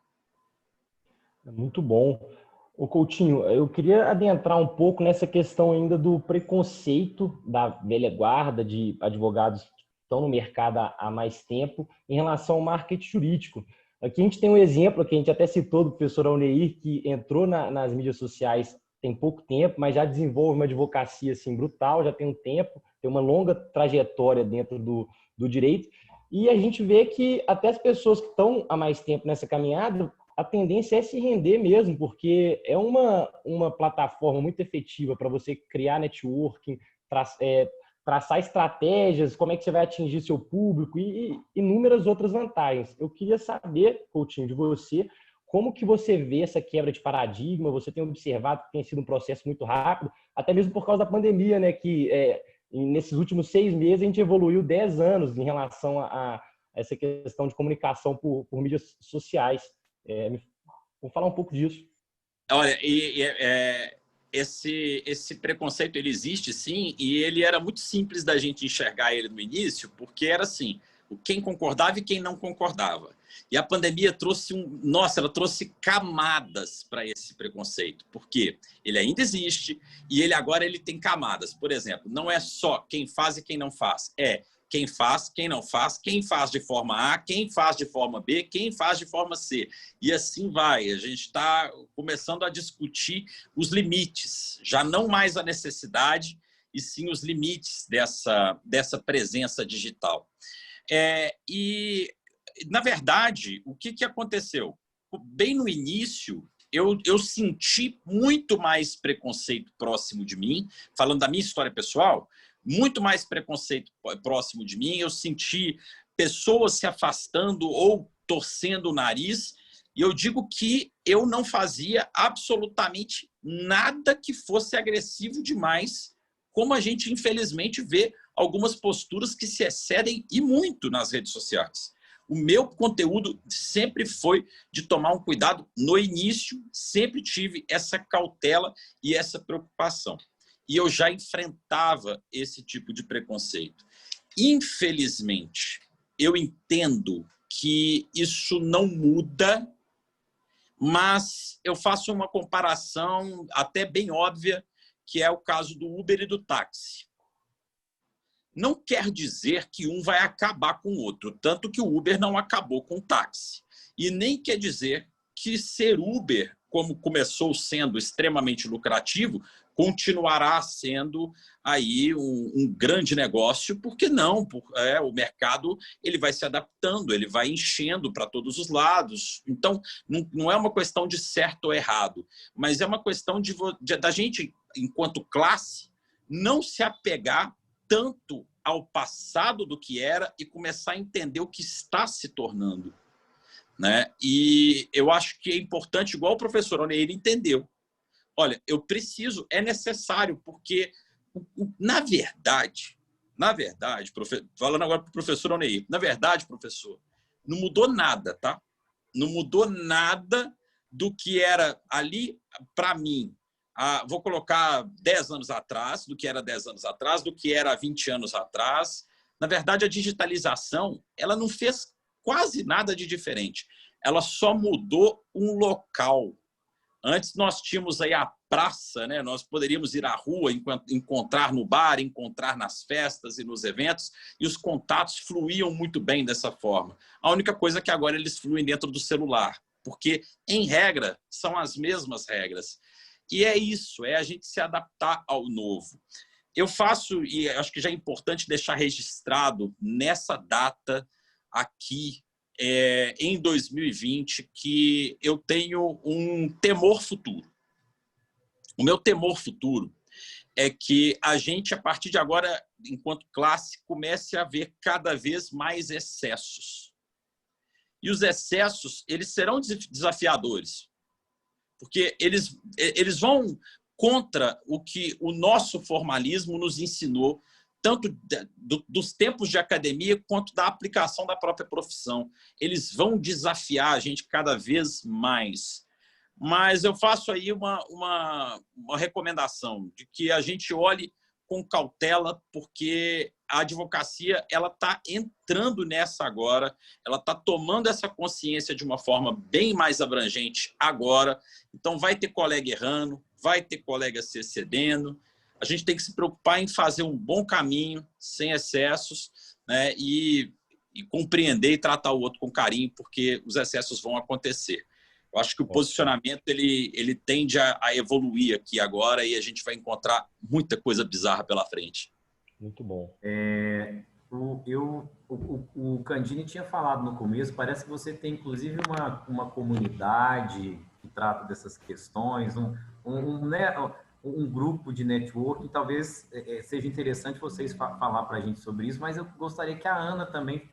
Muito bom. Ô Coutinho, eu queria adentrar um pouco nessa questão ainda do preconceito da velha guarda de advogados que estão no mercado há mais tempo em relação ao marketing jurídico. Aqui a gente tem um exemplo que a gente até citou do professor Alneir, que entrou nas mídias sociais tem pouco tempo, mas já desenvolve uma advocacia assim, brutal, já tem um tempo, tem uma longa trajetória dentro do direito. E a gente vê que até as pessoas que estão há mais tempo nessa caminhada, a tendência é se render mesmo, porque é uma plataforma muito efetiva para você criar networking, traçar estratégias, como é que você vai atingir seu público e inúmeras outras vantagens. Eu queria saber, Coutinho, de você, como que você vê essa quebra de paradigma? Você tem observado que tem sido um processo muito rápido, até mesmo por causa da pandemia, né? Que E nesses últimos 6 meses, a gente evoluiu 10 anos em relação a essa questão de comunicação por mídias sociais. Vou falar um pouco disso. Olha, esse preconceito ele existe sim, e ele era muito simples da gente enxergar ele no início, porque era assim, quem concordava e quem não concordava. E a pandemia trouxe ela trouxe camadas para esse preconceito, porque ele ainda existe e agora ele tem camadas. Por exemplo, não é só quem faz e quem não faz, é quem faz, quem não faz, quem faz de forma A, quem faz de forma B, quem faz de forma C. E assim vai. A gente está começando a discutir os limites, já não mais a necessidade, e sim os limites dessa presença digital. E, na verdade, o que aconteceu? Bem no início, eu senti muito mais preconceito próximo de mim, falando da minha história pessoal, muito mais preconceito próximo de mim, eu senti pessoas se afastando ou torcendo o nariz, e eu digo que eu não fazia absolutamente nada que fosse agressivo demais, como a gente, infelizmente, vê algumas posturas que se excedem e muito nas redes sociais. O meu conteúdo sempre foi de tomar um cuidado no início, sempre tive essa cautela e essa preocupação. E eu já enfrentava esse tipo de preconceito. Infelizmente, eu entendo que isso não muda, mas eu faço uma comparação até bem óbvia, que é o caso do Uber e do táxi. Não quer dizer que um vai acabar com o outro, tanto que o Uber não acabou com o táxi. E nem quer dizer que ser Uber, como começou sendo extremamente lucrativo, continuará sendo aí um grande negócio, porque não? O mercado ele vai se adaptando, ele vai enchendo para todos os lados. Então, não é uma questão de certo ou errado, mas é uma questão da gente, enquanto classe, não se apegar tanto ao passado do que era e começar a entender o que está se tornando. Né? E eu acho que é importante, igual o professor Oneir entendeu. Olha, é necessário, porque, na verdade, falando agora para o professor Oneir, na verdade, professor, não mudou nada, tá? Não mudou nada do que era ali, para mim, vou colocar 10 anos atrás, do que era 10 anos atrás, do que era 20 anos atrás. Na verdade, a digitalização, ela não fez quase nada de diferente. Ela só mudou um local. Antes nós tínhamos aí a praça, né? Nós poderíamos ir à rua, encontrar no bar, encontrar nas festas e nos eventos, e os contatos fluíam muito bem dessa forma. A única coisa é que agora eles fluem dentro do celular, porque, em regra, são as mesmas regras. E é isso, é a gente se adaptar ao novo. Eu faço, e acho que já é importante deixar registrado nessa data aqui, em 2020, que eu tenho um temor futuro. O meu temor futuro é que a gente, a partir de agora, enquanto classe, comece a ver cada vez mais excessos. E os excessos, eles serão desafiadores, porque eles vão contra o que o nosso formalismo nos ensinou, tanto dos tempos de academia quanto da aplicação da própria profissão. Eles vão desafiar a gente cada vez mais. Mas eu faço aí uma recomendação de que a gente olhe com cautela, porque a advocacia está entrando nessa agora, ela está tomando essa consciência de uma forma bem mais abrangente agora. Então, vai ter colega errando, vai ter colega se excedendo. A gente tem que se preocupar em fazer um bom caminho, sem excessos, né? E compreender e tratar o outro com carinho, porque os excessos vão acontecer. Eu acho que o posicionamento ele tende a evoluir aqui agora, e a gente vai encontrar muita coisa bizarra pela frente. Muito bom. O Candini tinha falado no começo, parece que você tem inclusive uma comunidade que trata dessas questões, um grupo de networking. Talvez seja interessante vocês falar para a gente sobre isso, mas eu gostaria que a Ana também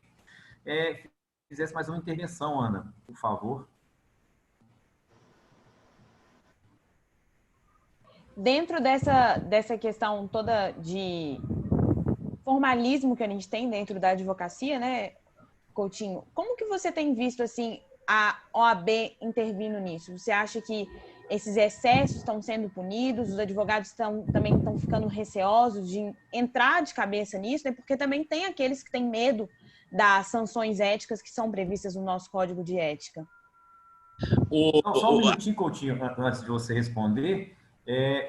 fizesse mais uma intervenção. Ana, por favor. Dentro dessa questão toda formalismo que a gente tem dentro da advocacia, né, Coutinho? Como que você tem visto, assim, a OAB intervindo nisso? Você acha que esses excessos estão sendo punidos, os advogados também estão ficando receosos de entrar de cabeça nisso, né? Porque também tem aqueles que têm medo das sanções éticas que são previstas no nosso Código de Ética. Só um minutinho, Coutinho, antes de você responder.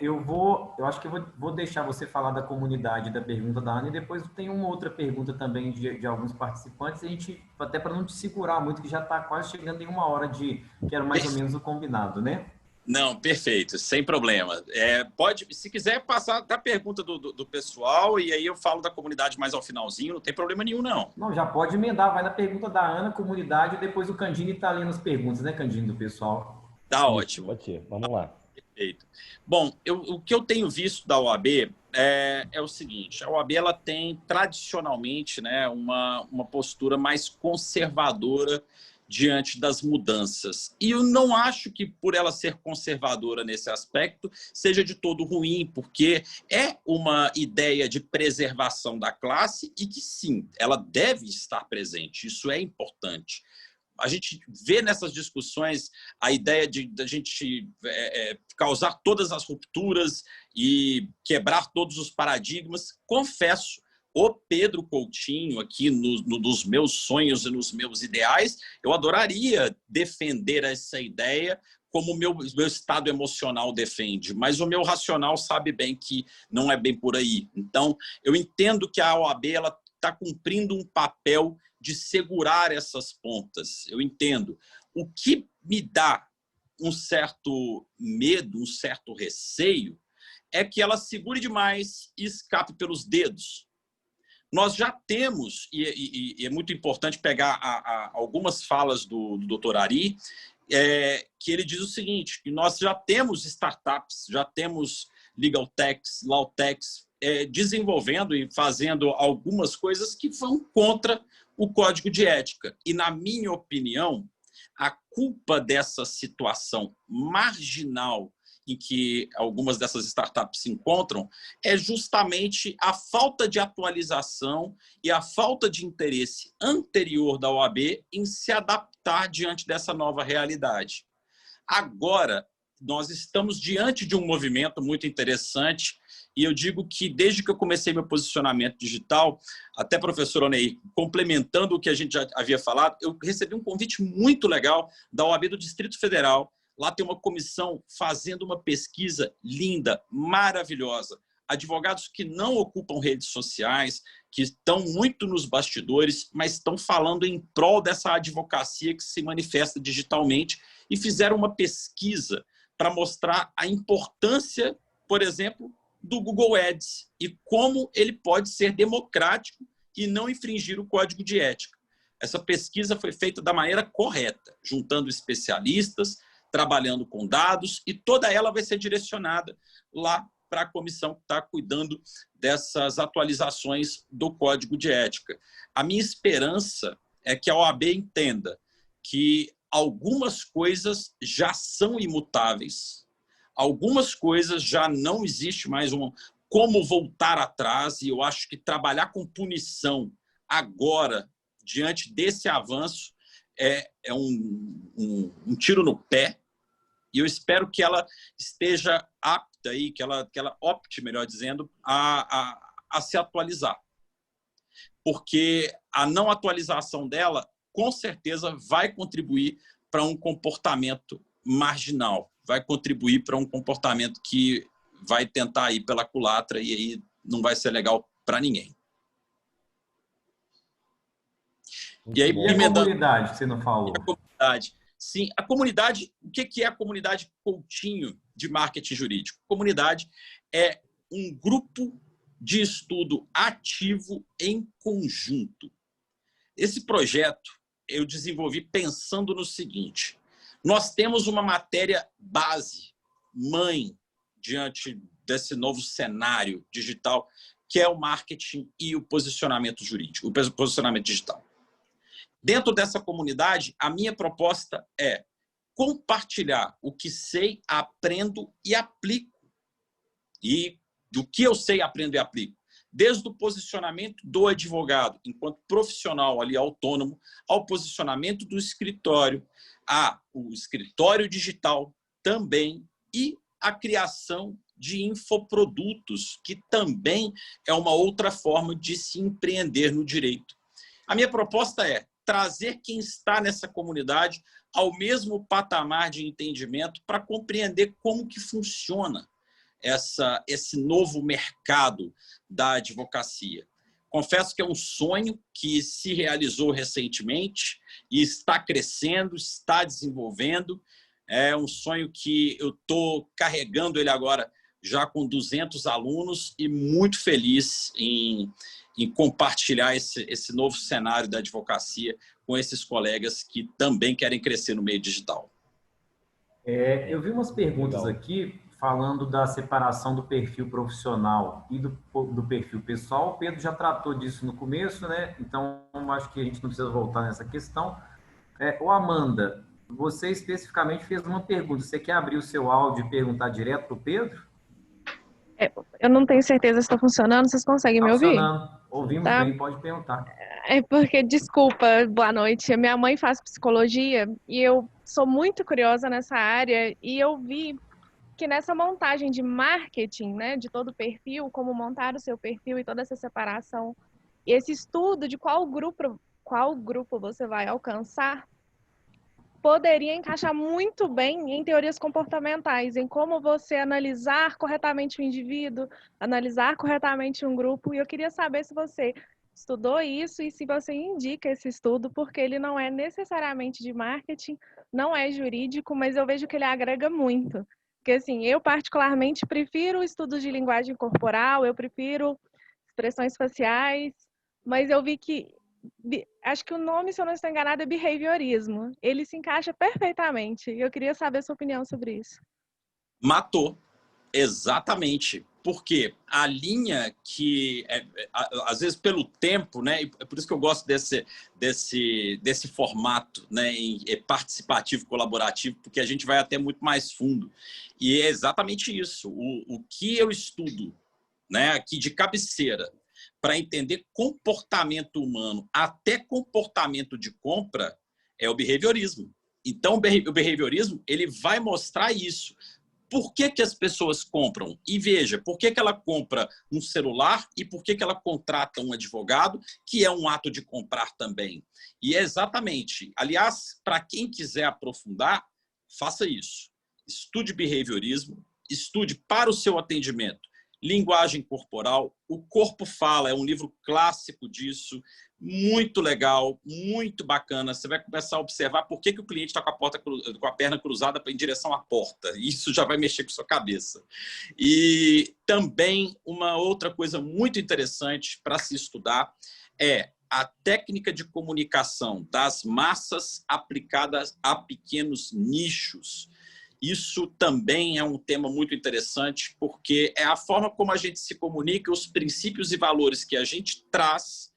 Eu acho que eu vou deixar você falar da comunidade, da pergunta da Ana, e depois tem uma outra pergunta também de alguns participantes, a gente, até para não te segurar muito, que já está quase chegando em 1 hora que era mais ou menos o combinado, né? Não, perfeito, sem problema. Pode, se quiser passar da pergunta do pessoal, e aí eu falo da comunidade mais ao finalzinho, não tem problema nenhum, não. Não, já pode emendar, vai na pergunta da Ana, comunidade, e depois o Candini está lendo as perguntas, né, Candini, do pessoal. Tá ótimo. Pode ser, vamos lá. Perfeito. Bom, o que eu tenho visto da OAB é o seguinte: a OAB ela tem tradicionalmente, né, uma postura mais conservadora diante das mudanças. E eu não acho que, por ela ser conservadora nesse aspecto, seja de todo ruim, porque é uma ideia de preservação da classe e que, sim, ela deve estar presente. Isso é importante. A gente vê nessas discussões a ideia de a gente causar todas as rupturas e quebrar todos os paradigmas. Confesso, o Pedro Coutinho, aqui nos meus sonhos e nos meus ideais, eu adoraria defender essa ideia como o meu estado emocional defende, mas o meu racional sabe bem que não é bem por aí. Então, eu entendo que a OAB está cumprindo um papel de segurar essas pontas. Eu entendo. O que me dá um certo medo, um certo receio, é que ela segure demais e escape pelos dedos. Nós já temos, e é muito importante pegar algumas falas do Dr. Ari, que ele diz o seguinte, que nós já temos startups, já temos legal techs, law techs, desenvolvendo e fazendo algumas coisas que vão contra o Código de Ética. E, na minha opinião, a culpa dessa situação marginal em que algumas dessas startups se encontram é justamente a falta de atualização e a falta de interesse anterior da OAB em se adaptar diante dessa nova realidade. Agora, nós estamos diante de um movimento muito interessante e eu digo que desde que eu comecei meu posicionamento digital, até professor Oneir, complementando o que a gente já havia falado, eu recebi um convite muito legal da OAB do Distrito Federal. Lá tem uma comissão fazendo uma pesquisa linda, maravilhosa. Advogados que não ocupam redes sociais, que estão muito nos bastidores, mas estão falando em prol dessa advocacia que se manifesta digitalmente e fizeram uma pesquisa para mostrar a importância, por exemplo, do Google Ads e como ele pode ser democrático e não infringir o Código de Ética. Essa pesquisa foi feita da maneira correta, juntando especialistas, trabalhando com dados, e toda ela vai ser direcionada lá para a comissão que está cuidando dessas atualizações do Código de Ética. A minha esperança é que a OAB entenda que algumas coisas já são imutáveis, algumas coisas já não existe mais como voltar atrás, e eu acho que trabalhar com punição agora, diante desse avanço, é um tiro no pé, e eu espero que ela esteja apta, aí, que ela opte, melhor dizendo, a se atualizar. Porque a não atualização dela, com certeza, vai contribuir para um comportamento marginal, vai contribuir para um comportamento que vai tentar ir pela culatra e aí não vai ser legal para ninguém. E aí, a comunidade, que você não falou? A comunidade. Sim, a comunidade, o que é a comunidade Coutinho de marketing jurídico? A comunidade é um grupo de estudo ativo em conjunto. Esse projeto eu desenvolvi pensando no seguinte: nós temos uma matéria base, mãe, diante desse novo cenário digital, que é o marketing e o posicionamento jurídico, o posicionamento digital. Dentro dessa comunidade, a minha proposta é compartilhar o que sei, aprendo e aplico. E do que eu sei, aprendo e aplico? desde o posicionamento do advogado, enquanto profissional ali autônomo, ao posicionamento do escritório, o escritório digital também, e a criação de infoprodutos, que também é uma outra forma de se empreender no direito. A minha proposta é trazer quem está nessa comunidade ao mesmo patamar de entendimento para compreender como que funciona esse novo mercado da advocacia. Confesso que é um sonho que se realizou recentemente e está crescendo, está desenvolvendo. É um sonho que eu estou carregando ele agora já com 200 alunos e muito feliz em compartilhar esse novo cenário da advocacia com esses colegas que também querem crescer no meio digital. Eu vi umas perguntas aqui falando da separação do perfil profissional e do perfil pessoal. O Pedro já tratou disso no começo, né? Então, acho que a gente não precisa voltar nessa questão. Amanda, você especificamente fez uma pergunta. Você quer abrir o seu áudio e perguntar direto para o Pedro? Eu não tenho certeza se está funcionando. Vocês conseguem me ouvir? Funcionando. Ouvimos bem, pode perguntar. É porque, desculpa, boa noite. Minha mãe faz psicologia e eu sou muito curiosa nessa área e eu vi que nessa montagem de marketing, né, de todo o perfil, como montar o seu perfil e toda essa separação, e esse estudo de qual grupo você vai alcançar, poderia encaixar muito bem em teorias comportamentais, em como você analisar corretamente o indivíduo, analisar corretamente um grupo. E eu queria saber se você estudou isso e se você indica esse estudo, porque ele não é necessariamente de marketing, não é jurídico, mas eu vejo que ele agrega muito. Porque, assim, eu particularmente prefiro estudos de linguagem corporal, eu prefiro expressões faciais, mas eu vi que acho que o nome, se eu não estou enganada, é behaviorismo. Ele se encaixa perfeitamente. E eu queria saber a sua opinião sobre isso. Matou. Exatamente. Porque a linha que, às vezes, pelo tempo, né? É por isso que eu gosto desse formato, né, participativo, colaborativo, porque a gente vai até muito mais fundo. E é exatamente isso. O que eu estudo, né, aqui de cabeceira, para entender comportamento humano, até comportamento de compra, é o behaviorismo. Então, o behaviorismo ele vai mostrar isso. Por que as pessoas compram? E veja, por que ela compra um celular e por que ela contrata um advogado, que é um ato de comprar também. E é exatamente, aliás, para quem quiser aprofundar, faça isso. Estude behaviorismo, estude para o seu atendimento linguagem corporal. O Corpo Fala é um livro clássico disso, muito legal, muito bacana. Você vai começar a observar por que o cliente está com a perna cruzada em direção à porta. Isso já vai mexer com sua cabeça. E também uma outra coisa muito interessante para se estudar é a técnica de comunicação das massas aplicadas a pequenos nichos. Isso também é um tema muito interessante, porque é a forma como a gente se comunica, os princípios e valores que a gente traz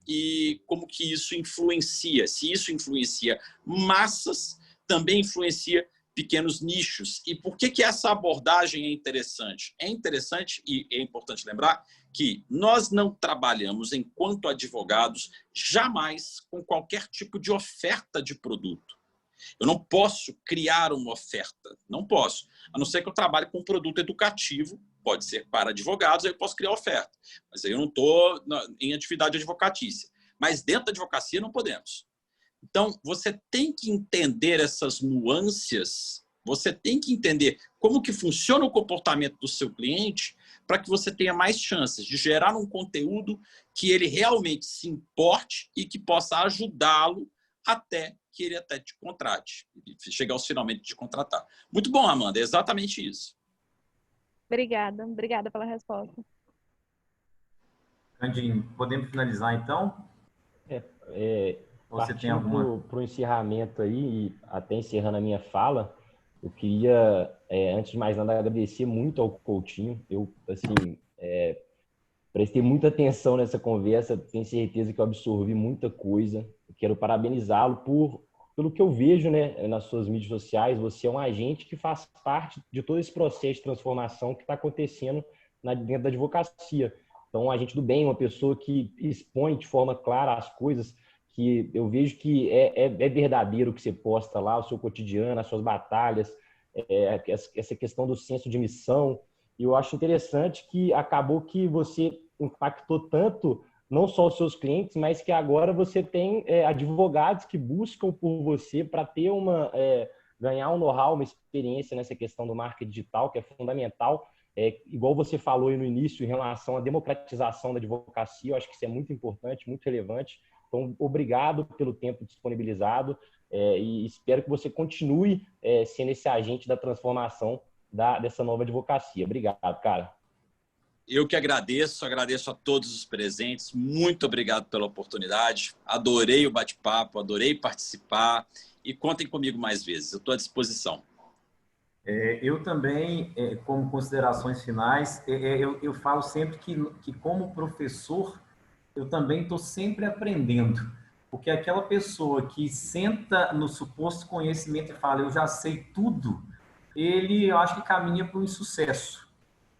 e como que isso influencia. Se isso influencia massas, também influencia pequenos nichos. E por que essa abordagem é interessante? É interessante e é importante lembrar que nós não trabalhamos, enquanto advogados, jamais com qualquer tipo de oferta de produto. Eu não posso criar uma oferta, não posso. A não ser que eu trabalhe com um produto educativo, pode ser para advogados, aí eu posso criar oferta. Mas aí eu não estou em atividade advocatícia. Mas dentro da advocacia não podemos. Então, você tem que entender essas nuances, você tem que entender como que funciona o comportamento do seu cliente para que você tenha mais chances de gerar um conteúdo que ele realmente se importe e que possa ajudá-lo até que ele até te contrate, chegar aos finalmente de contratar. Muito bom, Amanda, é exatamente isso. Obrigada pela resposta. Candinho, podemos finalizar então? Você tem alguma... Para o encerramento aí, e até encerrando a minha fala, eu queria, antes de mais nada, agradecer muito ao Coutinho. Eu, assim, prestei muita atenção nessa conversa, tenho certeza que eu absorvi muita coisa. Eu quero parabenizá-lo pelo que eu vejo, né, nas suas mídias sociais. Você é um agente que faz parte de todo esse processo de transformação que está acontecendo dentro da advocacia. Então, a gente do bem, uma pessoa que expõe de forma clara as coisas, que eu vejo que é verdadeiro o que você posta lá, o seu cotidiano, as suas batalhas, essa questão do senso de missão. E eu acho interessante que acabou que você impactou tanto, não só os seus clientes, mas que agora você tem advogados que buscam por você para ter ganhar um know-how, uma experiência nessa questão do marketing digital, que é fundamental. Igual você falou aí no início, em relação à democratização da advocacia, eu acho que isso é muito importante, muito relevante. Então, obrigado pelo tempo disponibilizado e espero que você continue sendo esse agente da transformação dessa nova advocacia. Obrigado, cara. Eu que agradeço a todos os presentes. Muito obrigado pela oportunidade. Adorei o bate-papo, adorei participar e contem comigo mais vezes. Eu estou à disposição. Eu também, como considerações finais, eu falo sempre que como professor, eu também estou sempre aprendendo, porque aquela pessoa que senta no suposto conhecimento e fala, eu já sei tudo, eu acho que caminha para um insucesso.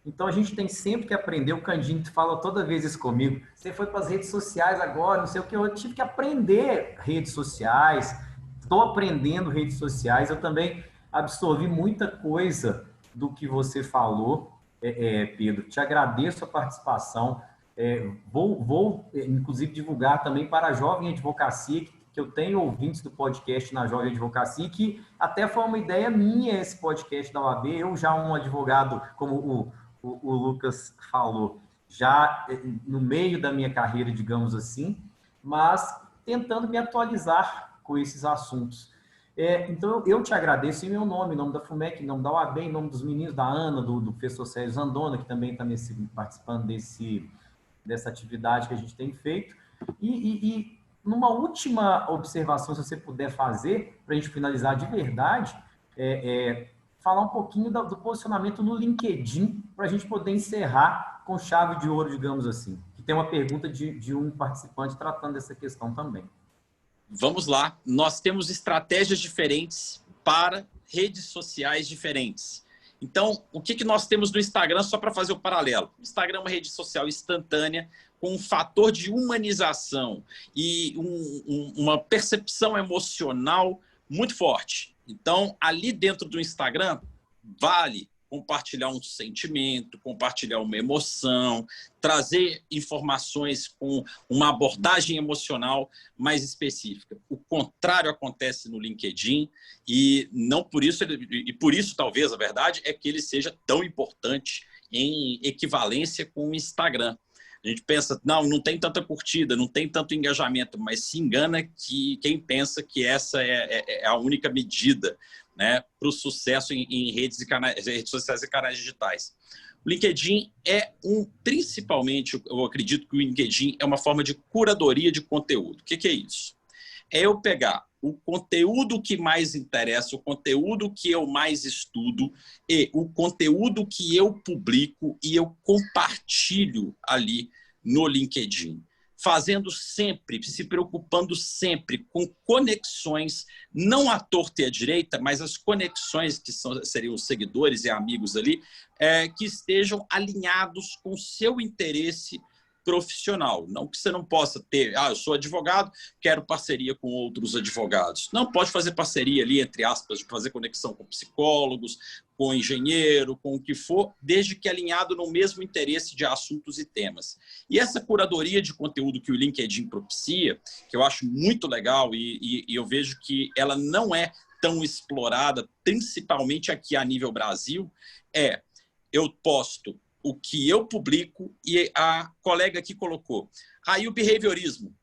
Então, a gente tem sempre que aprender. O Candinho fala toda vez isso comigo. Você foi para as redes sociais agora, não sei o que. Eu tive que aprender redes sociais. Estou aprendendo redes sociais. Eu também absorvi muita coisa do que você falou, Pedro. Te agradeço a participação. Vou, inclusive, divulgar também para a Jovem Advocacia, que eu tenho ouvintes do podcast na Jovem Advocacia, que até foi uma ideia minha esse podcast da OAB. Eu já um advogado, como o Lucas falou, já no meio da minha carreira, digamos assim, mas tentando me atualizar com esses assuntos. Então, eu te agradeço em meu nome, em nome da FUMEC, em nome da OAB, em nome dos meninos da Ana, do professor Sérgio Zandona, que também está participando dessa atividade que a gente tem feito. E numa última observação, se você puder fazer, para a gente finalizar de verdade, falar um pouquinho do posicionamento no LinkedIn, para a gente poder encerrar com chave de ouro, digamos assim. Que tem uma pergunta de um participante tratando dessa questão também. Vamos lá. Nós temos estratégias diferentes para redes sociais diferentes. Então, o que nós temos no Instagram, só para fazer o paralelo? O Instagram é uma rede social instantânea, com um fator de humanização e uma percepção emocional muito forte. Então, ali dentro do Instagram, vale compartilhar um sentimento, compartilhar uma emoção, trazer informações com uma abordagem emocional mais específica. O contrário acontece no LinkedIn e não por isso, por isso talvez a verdade é que ele seja tão importante em equivalência com o Instagram. A gente pensa, não tem tanta curtida, não tem tanto engajamento, mas se engana que quem pensa que essa é a única medida, né, para o sucesso em redes sociais e canais digitais. O LinkedIn principalmente, eu acredito que o LinkedIn é uma forma de curadoria de conteúdo. O que é isso? É eu pegar o conteúdo que mais interessa, o conteúdo que eu mais estudo e o conteúdo que eu publico e eu compartilho ali no LinkedIn. Fazendo sempre, se preocupando sempre com conexões, não à torta e à direita, mas as conexões que seriam os seguidores e amigos ali, que estejam alinhados com o seu interesse profissional. Não que você não possa ter, eu sou advogado, quero parceria com outros advogados. Não, pode fazer parceria ali, entre aspas, de fazer conexão com psicólogos, com engenheiro, com o que for, desde que alinhado no mesmo interesse de assuntos e temas. E essa curadoria de conteúdo que o LinkedIn propicia, que eu acho muito legal e eu vejo que ela não é tão explorada, principalmente aqui a nível Brasil, eu posto o que eu publico e a colega aqui colocou. Aí o behaviorismo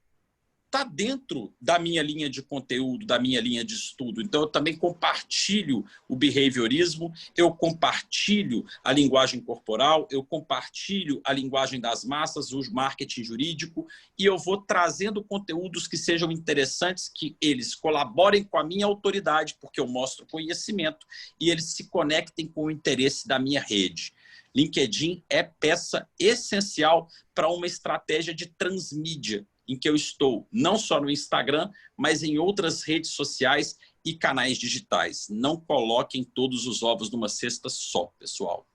está dentro da minha linha de conteúdo, da minha linha de estudo. Então, eu também compartilho o behaviorismo, eu compartilho a linguagem corporal, eu compartilho a linguagem das massas, o marketing jurídico, e eu vou trazendo conteúdos que sejam interessantes, que eles colaborem com a minha autoridade, porque eu mostro conhecimento, e eles se conectem com o interesse da minha rede. LinkedIn é peça essencial para uma estratégia de transmídia, em que eu estou não só no Instagram, mas em outras redes sociais e canais digitais. Não coloquem todos os ovos numa cesta só, pessoal.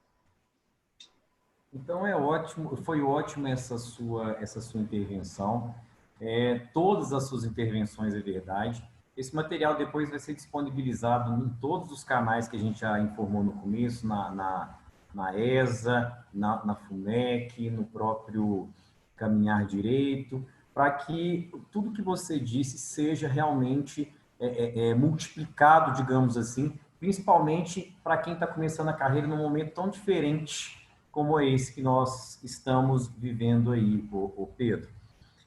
Então é ótimo, foi ótima essa sua intervenção. Todas as suas intervenções é verdade. Esse material depois vai ser disponibilizado em todos os canais que a gente já informou no começo, na ESA, na FUMEC, no próprio Caminhar Direito, para que tudo que você disse seja realmente multiplicado, digamos assim, principalmente para quem está começando a carreira num momento tão diferente como é esse que nós estamos vivendo aí, o Pedro.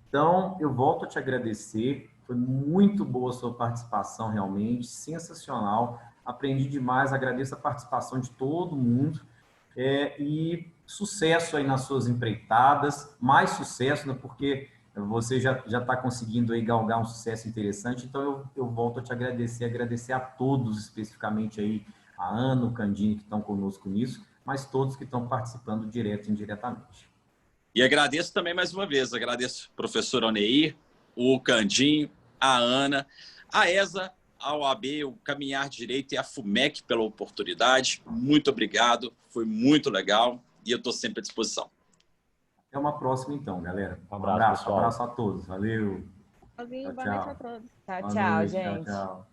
Então, eu volto a te agradecer. Foi muito boa a sua participação, realmente, sensacional. Aprendi demais, agradeço a participação de todo mundo. E sucesso aí nas suas empreitadas, mais sucesso, né, porque você já está conseguindo aí galgar um sucesso interessante. Então, eu volto a te agradecer a todos, especificamente aí, a Ana, o Candini, que estão conosco nisso, mas todos que estão participando direto e indiretamente. E agradeço também mais uma vez, agradeço o professor Oneir, o Candinho, a Ana, a ESA, a OAB, o Caminhar Direito e a FUMEC pela oportunidade. Muito obrigado, foi muito legal e eu estou sempre à disposição. Até uma próxima então, galera. Um abraço, abraço a todos. Valeu. Boa noite a todos. Tchau, tchau, gente. Tchau.